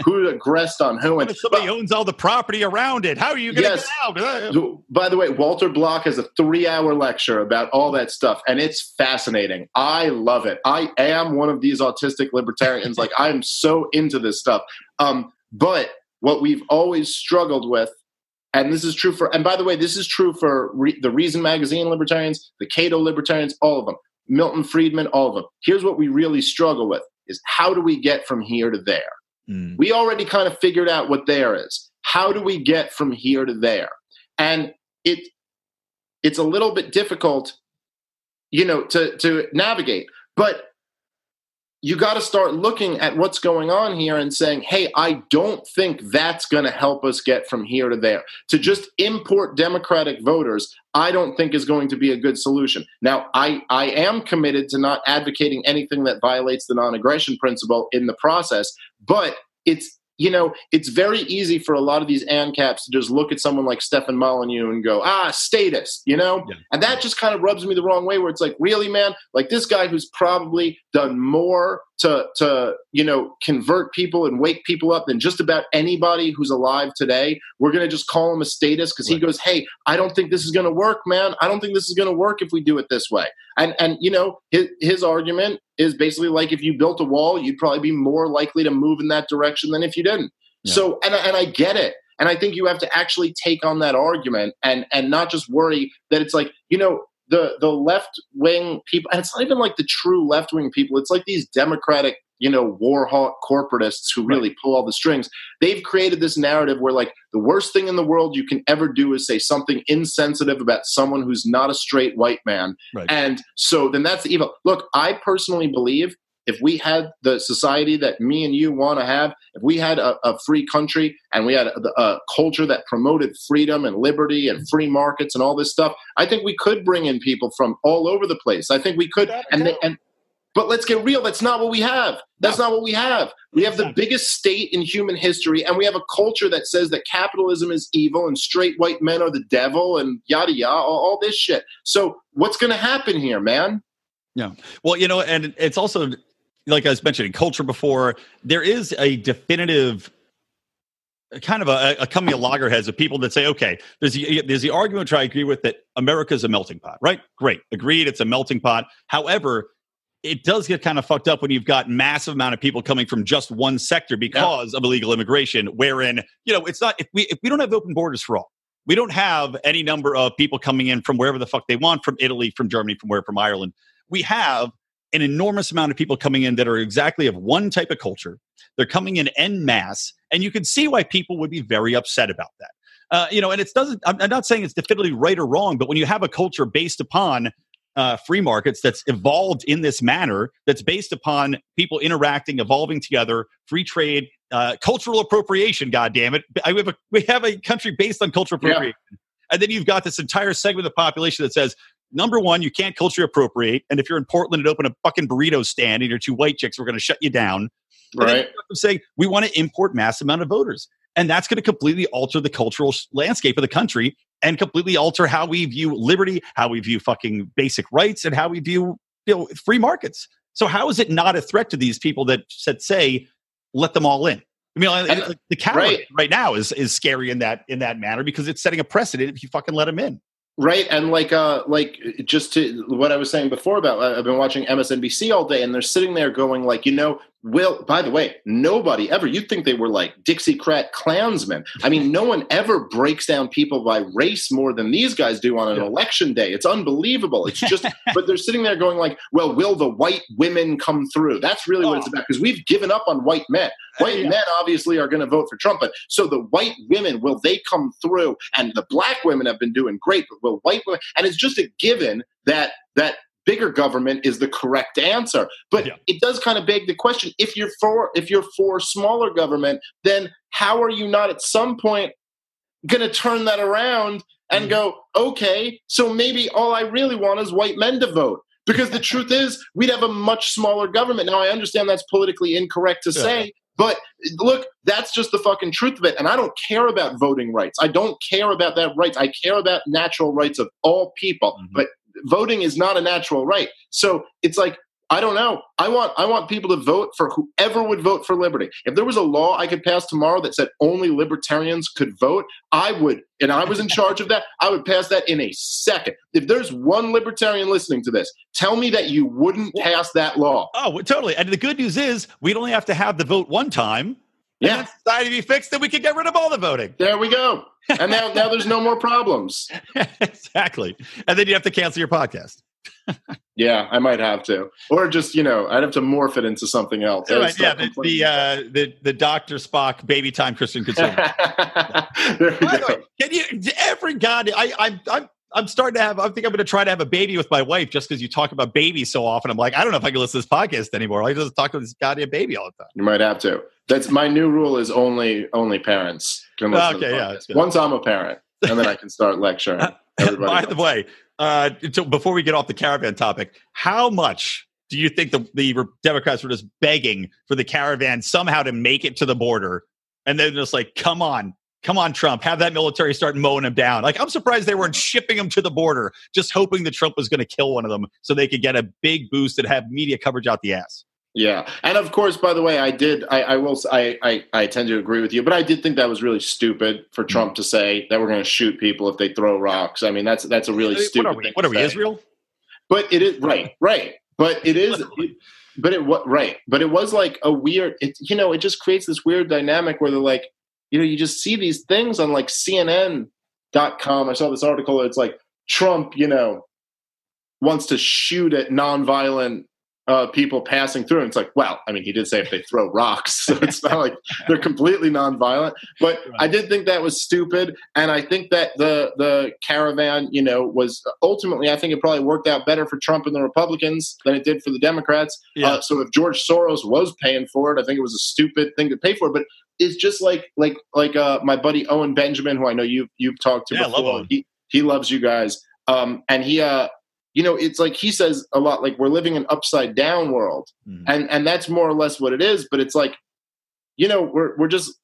who aggressed on who? And somebody owns all the property around it. How are you going to get out? By the way, Walter Block has a 3-hour lecture about all that stuff, and it's fascinating. I love it. I am one of these autistic libertarians. Like I'm so into this stuff. But what we've always struggled with, and this is true and by the way, this is true for the Reason Magazine libertarians, the Cato libertarians, all of them, Milton Friedman, all of them. Here's what we really struggle with is how do we get from here to there? We already kind of figured out what there is. How do we get from here to there? And it's a little bit difficult, to navigate. But you got to start looking at what's going on here and saying, hey, I don't think that's going to help us get from here to there. To just import Democratic voters, I don't think is going to be a good solution. Now, I am committed to not advocating anything that violates the non-aggression principle in the process, but it's very easy for a lot of these ANCAPs to just look at someone like Stefan Molyneux and go, statist, Yeah. And that just kind of rubs me the wrong way, where it's like, really, man, like this guy who's probably done more to convert people and wake people up than just about anybody who's alive today. We're going to just call him a statist because he goes, hey, I don't think this is going to work, man. I don't think this is going to work if we do it this way. And his argument is basically like, if you built a wall, you'd probably be more likely to move in that direction than if you didn't. Yeah. So, and I get it. And I think you have to actually take on that argument and not just worry that it's like, the left wing people, and it's not even like the true left wing people. It's like these Democratic, war hawk corporatists who really pull all the strings. They've created this narrative where like the worst thing in the world you can ever do is say something insensitive about someone who's not a straight white man. Right. And so then that's the evil. Look, I personally believe if we had the society that me and you want to have, if we had a free country and we had a culture that promoted freedom and liberty and free markets and all this stuff, I think we could bring in people from all over the place. I think we could. But let's get real. That's not what we have. That's not what we have. We have the biggest state in human history, and we have a culture that says that capitalism is evil and straight white men are the devil and yada, yada, all this shit. So what's going to happen here, man? Yeah. Well, and it's also, like I was mentioning, culture before, there is a definitive kind of a coming of loggerheads of people that say, okay, there's the argument which I agree with, that America's a melting pot, right? Great. Agreed. It's a melting pot. However, it does get kind of fucked up when you've got massive amount of people coming from just one sector because of illegal immigration, wherein, it's not, if we don't have open borders for all, we don't have any number of people coming in from wherever the fuck they want, from Italy, from Germany, from Ireland. We have an enormous amount of people coming in that are exactly of one type of culture. They're coming in en masse, and you can see why people would be very upset about that. And I'm not saying it's definitively right or wrong, but when you have a culture based upon free markets that's evolved in this manner, that's based upon people interacting, evolving together, free trade, cultural appropriation, goddammit. We have a country based on cultural appropriation. Yeah. And then you've got this entire segment of the population that says, number one, you can't culturally appropriate. And if you're in Portland and open a fucking burrito stand and you're two white chicks, we're going to shut you down. Right. Say, we want to import mass amount of voters. And that's going to completely alter the cultural landscape of the country and completely alter how we view liberty, how we view fucking basic rights, and how we view free markets. So how is it not a threat to these people that say, let them all in? I mean, the Capitol right now is scary in that manner because it's setting a precedent if you fucking let them in. Right. And like just to what I was saying before about, I've been watching MSNBC all day, and they're sitting there going like, by the way, nobody ever, you'd think they were like Dixiecrat Klansmen. I mean, no one ever breaks down people by race more than these guys do on an election day. It's unbelievable. It's just, but they're sitting there going like, well, will the white women come through? That's really what it's about, because we've given up on white men. White men obviously are going to vote for Trump, but so the white women, will they come through? And the black women have been doing great, but will white women? And it's just a given that bigger government is the correct answer. But it does kind of beg the question, if you're for smaller government, then how are you not at some point going to turn that around and go, okay, so maybe all I really want is white men to vote? Because the truth is, we'd have a much smaller government. Now, I understand that's politically incorrect to say, but look, that's just the fucking truth of it. And I don't care about voting rights. I don't care about that rights. I care about natural rights of all people. Mm-hmm. But voting is not a natural right. So it's like, I don't know. I want people to vote for whoever would vote for liberty. If there was a law I could pass tomorrow that said only libertarians could vote, I would, and I was in charge of that, I would pass that in a second. If there's one libertarian listening to this, tell me that you wouldn't pass that law. Oh, totally. And the good news is we'd only have to have the vote one time. Yeah. And society be fixed, then we could get rid of all the voting. There we go. And now there's no more problems. Exactly. And then you have to cancel your podcast. Yeah, I might have to, or just I'd have to morph it into something else. Right, yeah, the Dr. Spock baby time Christian conservative. By the way, can you every god? I'm I'm starting to have. I think I'm going to try to have a baby with my wife just because you talk about babies so often. I'm like, I don't know if I can listen to this podcast anymore. I just talk to this goddamn baby all the time. You might have to. That's my new rule. Is only parents can listen to the podcast. Once I'm a parent, and then I can start lecturing. By the way, before we get off the caravan topic, how much do you think the Democrats were just begging for the caravan somehow to make it to the border, and then just like, come on, Trump, have that military start mowing them down? Like, I'm surprised they weren't shipping them to the border, just hoping that Trump was going to kill one of them so they could get a big boost and have media coverage out the ass. Yeah. And of course, by the way, I tend to agree with you, but I did think that was really stupid for Trump to say that we're going to shoot people if they throw rocks. I mean, that's a really stupid thing. What are we, Israel? But it is right. But it is, but it was like a weird, it just creates this weird dynamic where they're like, you just see these things on like CNN.com. I saw this article. It's like Trump, wants to shoot at nonviolent people passing through. And it's like, well, I mean, he did say if they throw rocks, so it's not like they're completely nonviolent. But right. I did think that was stupid. And I think that the caravan, was ultimately, I think it probably worked out better for Trump and the Republicans than it did for the Democrats. Yeah. So if George Soros was paying for it, I think it was a stupid thing to pay for. But it's just like my buddy Owen Benjamin, who I know you've talked to before. I love Owen. He loves you guys. And he it's like he says a lot, like we're living in an upside down world. Mm-hmm. And that's more or less what it is. But it's like, we're just,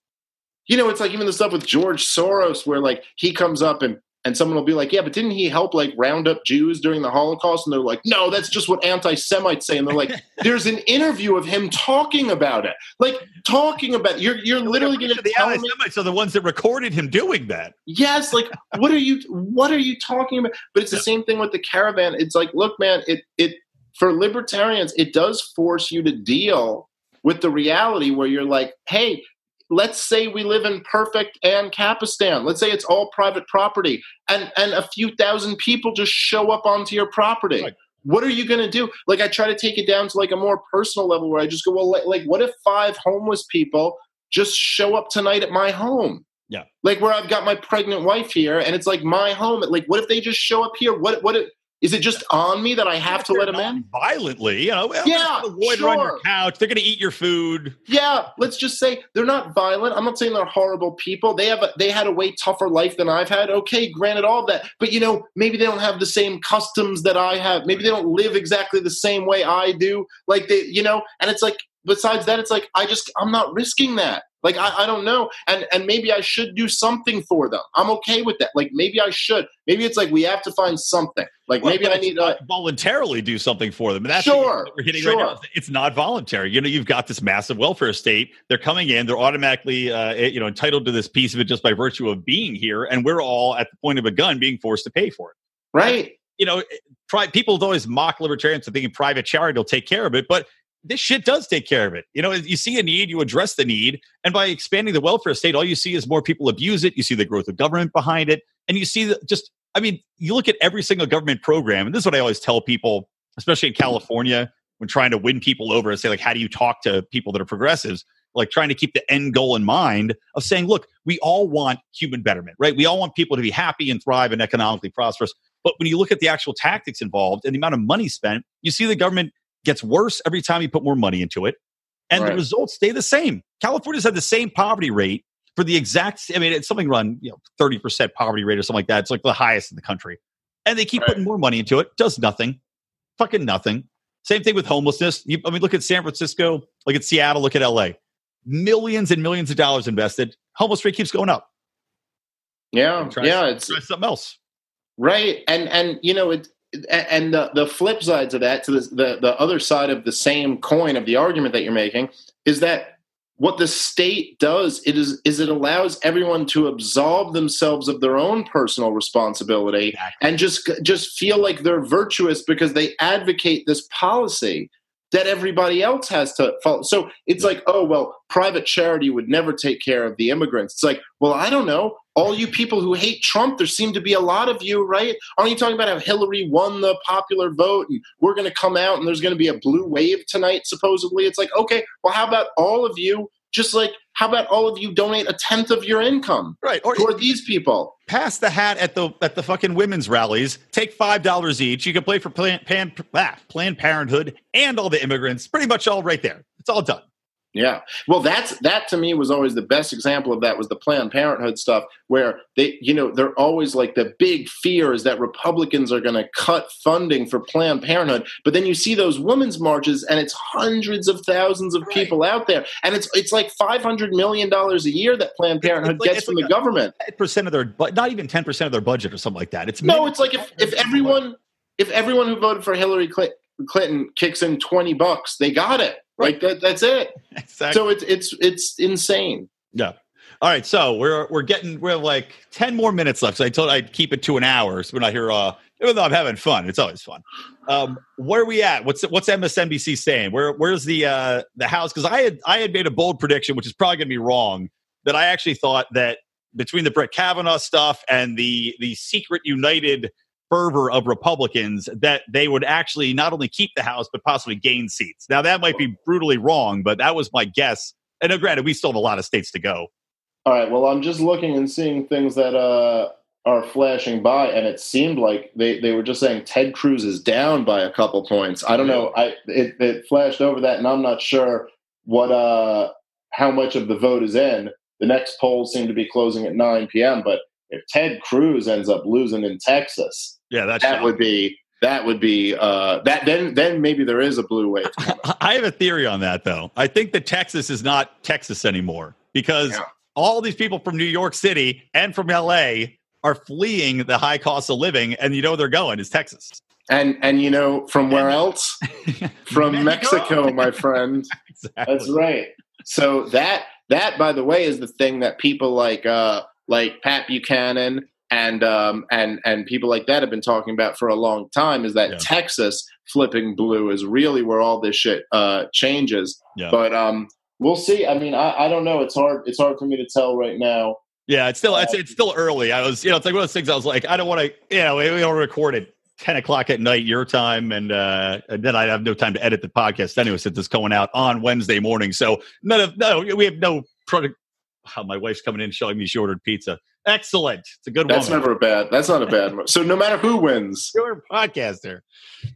it's like even the stuff with George Soros where like he comes up and someone will be like, yeah, but didn't he help like round up Jews during the Holocaust? And they're like, no, that's just what anti-Semites say. And they're like, there's an interview of him talking about it. Like you're literally going to tell me. Anti-Semites are the ones that recorded him doing that. Yes. Like, what are you talking about? But it's the same thing with the caravan. It's like, look, man, it for libertarians, it does force you to deal with the reality where you're like, hey, let's say we live in perfect Ancapistan. Let's say it's all private property and a few thousand people just show up onto your property. Right. What are you going to do? Like, I try to take it down to like a more personal level where I just go, well, like what if 5 homeless people just show up tonight at my home? Yeah. Like where I've got my pregnant wife here and it's like my home. Like, what if they just show up here? Is it just on me that I have to let them in? Violently, yeah, sure. On your couch. They're going to eat your food. Yeah, let's just say they're not violent. I'm not saying they're horrible people. They had a way tougher life than I've had. Okay, granted all of that. But, maybe they don't have the same customs that I have. Maybe they don't live exactly the same way I do. Like, and it's like, besides that, it's like, I'm not risking that. Like, I don't know. And maybe I should do something for them. I'm okay with that. Like, maybe I should. Maybe it's like we have to find something. Like, maybe I need to voluntarily do something for them. And that's what we're hitting right now. It's not voluntary. You've got this massive welfare state. They're coming in. They're automatically, entitled to this piece of it just by virtue of being here. And we're all at the point of a gun being forced to pay for it. Right. People always mock libertarians for thinking private charity will take care of it. But this shit does take care of it. You see a need, you address the need. And by expanding the welfare state, all you see is more people abuse it. You see the growth of government behind it. And you see you look at every single government program. And this is what I always tell people, especially in California, when trying to win people over and say, like, how do you talk to people that are progressives? Like trying to keep the end goal in mind of saying, look, we all want human betterment, right? We all want people to be happy and thrive and economically prosperous. But when you look at the actual tactics involved and the amount of money spent, you see the government gets worse every time you put more money into it. And the results stay the same. California's had the same poverty rate for the exact, it's something around 30% poverty rate or something like that. It's like the highest in the country. And they keep putting more money into it. Does nothing. Fucking nothing. Same thing with homelessness. Look at San Francisco, look at Seattle, look at LA. Millions and millions of dollars invested. Homeless rate keeps going up. Yeah. It's something else. Right. And the flip side to that, to the other side of the same coin of the argument that you're making, is that what the state does is it allows everyone to absolve themselves of their own personal responsibility and just feel like they're virtuous because they advocate this policy that everybody else has to follow. So it's like, oh, well, private charity would never take care of the immigrants. It's like, well, I don't know. All you people who hate Trump, there seem to be a lot of you, right? Aren't you talking about how Hillary won the popular vote and we're going to come out and there's going to be a blue wave tonight, supposedly? It's like, okay, well, how about all of you just like, how about all of you donate 1/10 of your income toward these people? Pass the hat at the fucking women's rallies. Take $5 each. You can play for Planned Parenthood and all the immigrants. Pretty much all right there. It's all done. Yeah. Well, that to me was always the best example of that was the Planned Parenthood stuff where they're always like the big fear is that Republicans are going to cut funding for Planned Parenthood. But then you see those women's marches and it's hundreds of thousands of people out there. And it's like $500 million a year that Planned Parenthood gets from the government. 10% of their, but not even 10% of their budget or something like that. It's like if everyone who voted for Hillary Clinton kicks in $20, they got it. Right. Like that's it. Exactly. So it's insane. Yeah. All right. So we're like 10 more minutes left. So I told I'd keep it to an hour. So we're not here. Even though I'm having fun, it's always fun. Where are we at? What's MSNBC saying? Where's the House? Because I had made a bold prediction, which is probably going to be wrong. That I actually thought that between the Brett Kavanaugh stuff and the secret united fervor of Republicans that they would actually not only keep the House but possibly gain seats. Now that might be brutally wrong, but that was my guess. And granted, we still have a lot of states to go. All right. Well, I'm just looking and seeing things that are flashing by, and it seemed like they were just saying Ted Cruz is down by a couple points. I don't know. It flashed over that, and I'm not sure what how much of the vote is in. The next polls seem to be closing at 9 p.m. But if Ted Cruz ends up losing in Texas, that would be then maybe there is a blue wave. I have a theory on that, though. I think that Texas is not Texas anymore because all these people from New York City and from LA are fleeing the high cost of living, and they're going is Texas. And from where else? From Mexico, my friend. Exactly. That's right. So that by the way is the thing that people like Pat Buchanan and people like that have been talking about for a long time is that Texas flipping blue is really where all this shit changes. Yeah. But we'll see. I mean, I don't know. It's hard for me to tell right now. Yeah, it's still early. I was, it's like one of those things I was like, I don't want to, we don't record at 10 o'clock at night, your time. And then I have no time to edit the podcast anyway, since it's going out on Wednesday morning. So we have no product. My wife's coming in showing me she ordered pizza. Excellent. It's a good one. That's not a bad one. So no matter who wins, you're a podcaster.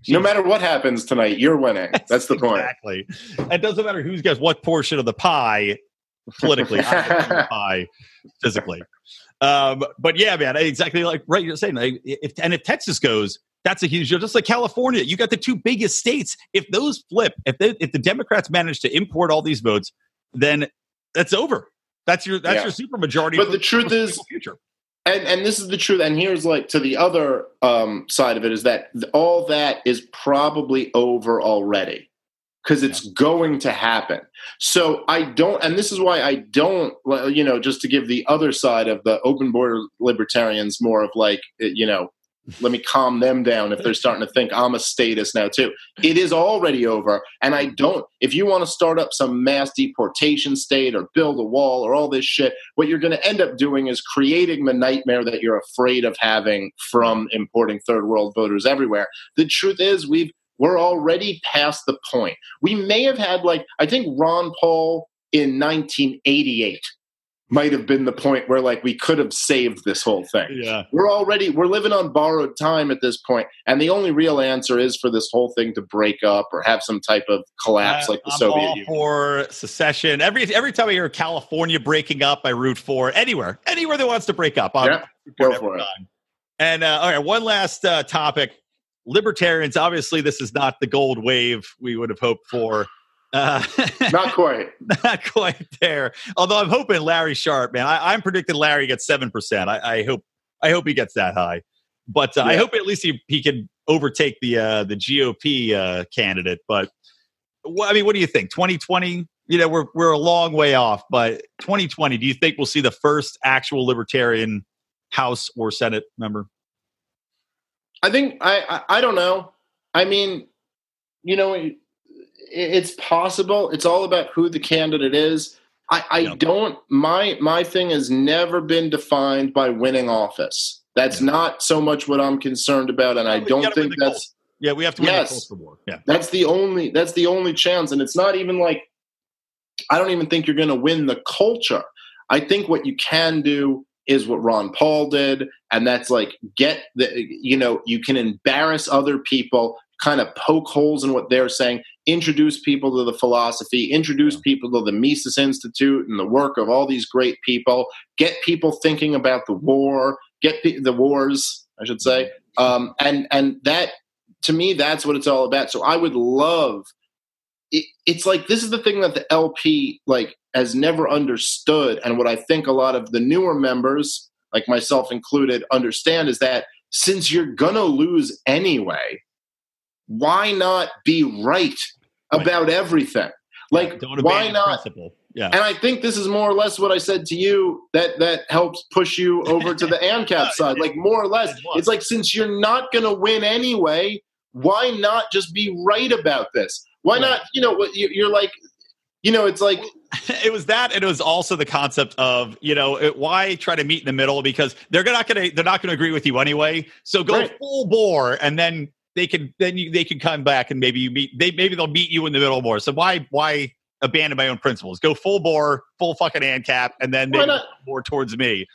No matter what happens tonight, you're winning. That's the point. Exactly. It doesn't matter who gets what portion of the pie politically, the pie physically. But yeah, man, exactly like right. You're saying if Texas goes, that's a huge deal. Just like California, you got the two biggest states. If those flip, if the Democrats manage to import all these votes, then that's over. That's your supermajority. But the truth is, and this is the truth. And here's like to the other side of it is that all that is probably over already because it's going to happen. So I don't, and this is why I don't, just to give the other side of the open border libertarians more of like, let me calm them down if they're starting to think I'm a statist now too. It is already over. And if you want to start up some mass deportation state or build a wall or all this shit, what you're going to end up doing is creating the nightmare that you're afraid of having from importing third world voters everywhere. The truth is we're already past the point. We may have had I think Ron Paul in 1988 might have been the point where we could have saved this whole thing. Yeah. We're living on borrowed time at this point. And the only real answer is for this whole thing to break up or have some type of collapse like the Soviet Union. For secession. Every time I hear California breaking up, I root for anywhere that wants to break up. Go for it. And all right, one last topic. Libertarians, obviously this is not the gold wave we would have hoped for. Not quite there. Although I'm hoping Larry Sharp, man, I'm predicting Larry gets 7%. I hope he gets that high, but I hope at least he can overtake the GOP candidate. But what do you think? 2020, we're a long way off, but 2020, do you think we'll see the first actual libertarian House or Senate member? I think I don't know. I mean, it's possible. It's all about who the candidate is. I don't. My thing has never been defined by winning office. That's not so much what I'm concerned about, and I don't think that's. We have to win the Coastal War. Yeah, that's the only chance, and it's not even I don't even think you're going to win the culture. I think what you can do is what Ron Paul did, and that's like you can embarrass other people, kind of poke holes in what they're saying, introduce people to the philosophy, introduce people to the Mises Institute and the work of all these great people, get people thinking about the war, the wars, I should say, and that, to me, that's what it's all about. So I would love. It's like, this is the thing that the LP like has never understood, and what I think a lot of the newer members, like myself included, understand is that since you're gonna lose anyway, why not be right about everything? Like, why not? Principle. Yeah. And I think this is more or less what I said to you that helps push you over to the ANCAP side. Like, more or less, it's like, since you're not gonna win anyway, why not just be right about this? Why not? You're like, it's like, it was that, and it was also the concept of, why try to meet in the middle, because they're not going to agree with you anyway. So go full bore, and then they can come back and maybe they'll meet you in the middle more. So why abandon my own principles? Go full bore, full fucking ANCAP, and then maybe more towards me.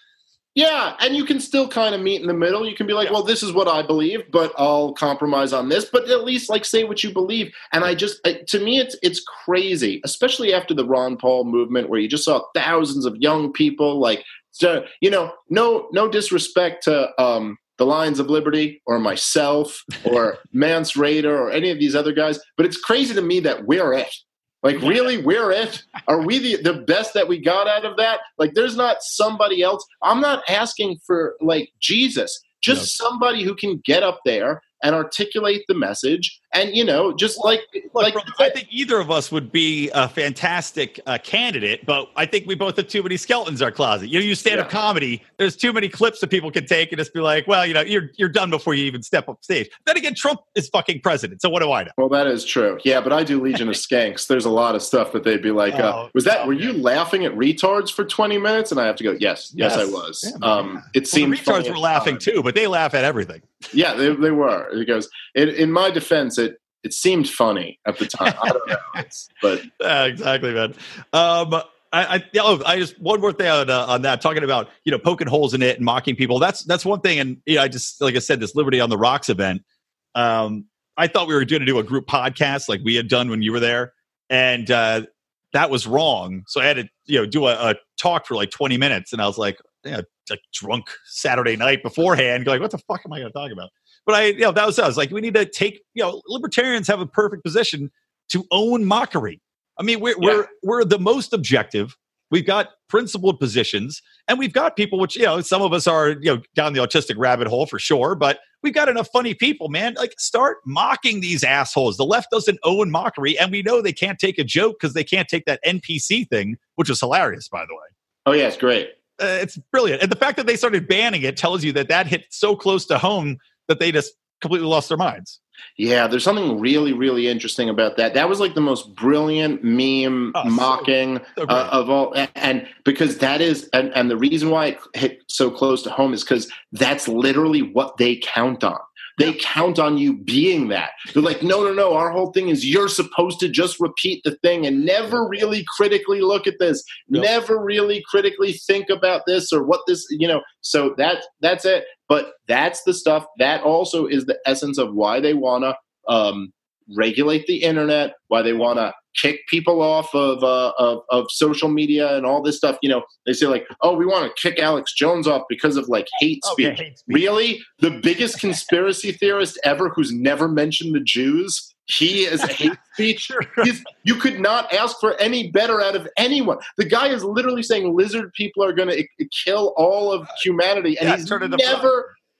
Yeah, and you can still kind of meet in the middle. You can be like, well, this is what I believe, but I'll compromise on this. But at least, like, say what you believe. And to me, it's crazy, especially after the Ron Paul movement, where you just saw thousands of young people, like, no disrespect to the Lions of Liberty or myself or Mance Raider or any of these other guys, but it's crazy to me that we're it. Like, really, we're it? Are we the best that we got out of that? Like, there's not somebody else. I'm not asking for, like, Jesus. Just somebody who can get up there and articulate the message, and just Look, I think either of us would be a fantastic candidate, but I think we both have too many skeletons in our closet. You stand-up comedy. There's too many clips that people can take and just be like, well, you're done before you even step up stage. Then again, Trump is fucking president, so what do I know? Well, that is true. Yeah, but I do Legion of Skanks. There's a lot of stuff that they'd be like, were you laughing at retards for 20 minutes? And I have to go, yes, I was. Yeah, it seemed the retards were laughing too, but they laugh at everything. Yeah, they were. It goes, in my defense, it seemed funny at the time. I don't know, but exactly, man. I just one more thing on that, talking about poking holes in it and mocking people. That's one thing, and I just, like I said, this Liberty on the Rocks event. I thought we were going to do a group podcast like we had done when you were there, and that was wrong. So I had to do a talk for like 20 minutes, and I was like, like drunk Saturday night beforehand, going, what the fuck am I going to talk about? But that was us. Like, we need to take, libertarians have a perfect position to own mockery. I mean, we're the most objective. We've got principled positions, and we've got people, which, some of us are, down the autistic rabbit hole for sure, but we've got enough funny people, man. Like, start mocking these assholes. The left doesn't own mockery, and we know they can't take a joke because they can't take that NPC thing, which was hilarious, by the way. Oh, yeah, it's great. It's brilliant. And the fact that they started banning it tells you that hit so close to home that they just completely lost their minds. Yeah, there's something really, really interesting about that. That was like the most brilliant meme mocking of all. And because that is, and the reason why it hit so close to home is because that's literally what they count on. They count on you being that. They're like, no. Our whole thing is you're supposed to just repeat the thing and never really critically look at this. Yep. Never really critically think about this or what this, So that's it. But that's the stuff that also is the essence of why they want to regulate the internet, why they want to kick people off of social media and all this stuff. They say like, oh, we want to kick Alex Jones off because of like hate speech. Hate speech. Really? The biggest conspiracy theorist ever who's never mentioned the Jews? He is a hate speech. You could not ask for any better out of anyone. The guy is literally saying lizard people are going to kill all of humanity, and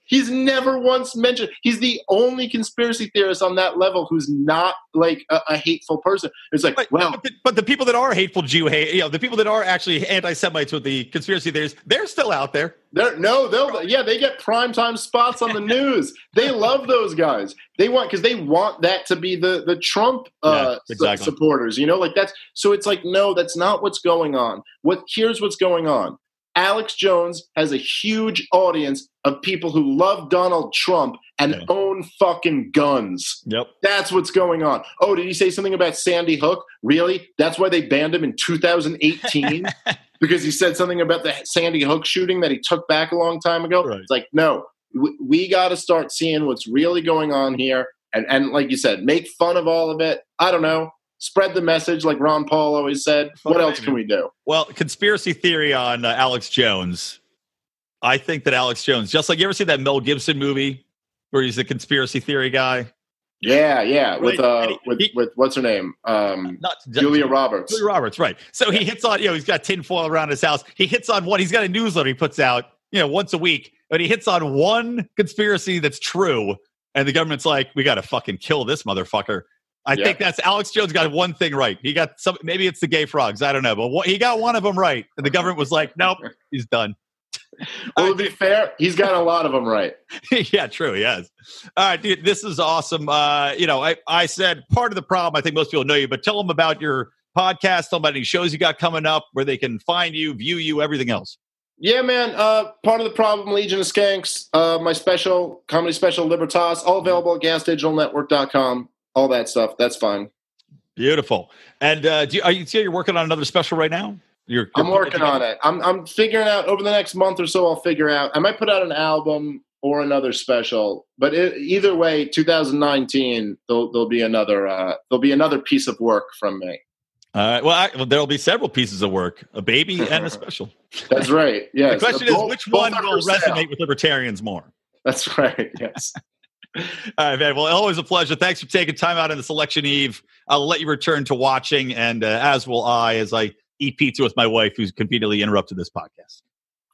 he's never once mentioned. He's the only conspiracy theorist on that level who's not like a hateful person. It's like, but the people that are hateful Jew hate, the people that are actually anti-Semites with the conspiracy theories, they're still out there. They get primetime spots on the news. They love those guys. Because they want that to be the Trump supporters. Like that's so. It's like, no, that's not what's going on. Here's what's going on. Alex Jones has a huge audience of people who love Donald Trump and own fucking guns. Yep. That's what's going on. Oh, did he say something about Sandy Hook? Really? That's why they banned him in 2018? Because he said something about the Sandy Hook shooting that he took back a long time ago? Right. It's like, no, we got to start seeing what's really going on here. And like you said, make fun of all of it. I don't know. Spread the message like Ron Paul always said. What else can we do? Well, conspiracy theory on Alex Jones. I think that Alex Jones, just like you ever see that Mel Gibson movie where he's a conspiracy theory guy? Yeah. Right. With what's her name? Julia Roberts. Julia Roberts, right. So he hits on, he's got tinfoil around his house. He hits on one. He's got a newsletter he puts out, once a week. But he hits on one conspiracy that's true. And the government's like, we got to fucking kill this motherfucker. I think that's Alex Jones got one thing right. He got some, maybe it's the gay frogs. I don't know. But he got one of them right. And the government was like, nope, he's done. Well, to be fair, he's got a lot of them right. Yeah, true. He has. All right, dude, this is awesome. I said part of the problem, I think most people know you, but tell them about your podcast. Tell them about any shows you got coming up, where they can find you, view you, everything else. Yeah, man. Part of the problem, Legion of Skanks, my comedy special, Libertas, all available at gasdigitalnetwork.com. All that stuff. That's fine. Beautiful. And you're working on another special right now? I'm working on it. I'm figuring out over the next month or so. I'll figure out. I might put out an album or another special, but either way, 2019 there'll be another piece of work from me. All right. Well, there'll be several pieces of work: a baby and a special. That's right. Yes. The question is, which one will resonate with libertarians more? That's right. Yes. All right, man. Well, always a pleasure. Thanks for taking time out in the election eve. I'll let you return to watching, and as will I, as I eat pizza with my wife, who's conveniently interrupted this podcast.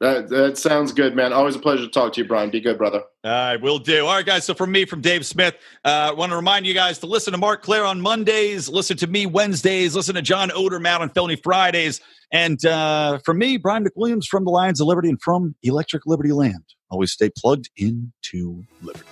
That sounds good, man. Always a pleasure to talk to you, Brian. Be good, brother. All right, will do. All right, guys. So from Dave Smith, I want to remind you guys to listen to Mark Claire on Mondays, listen to me Wednesdays, listen to John Odermatt on Felony Fridays, and from me, Brian McWilliams from the Lions of Liberty and from Electric Liberty Land. Always stay plugged into liberty.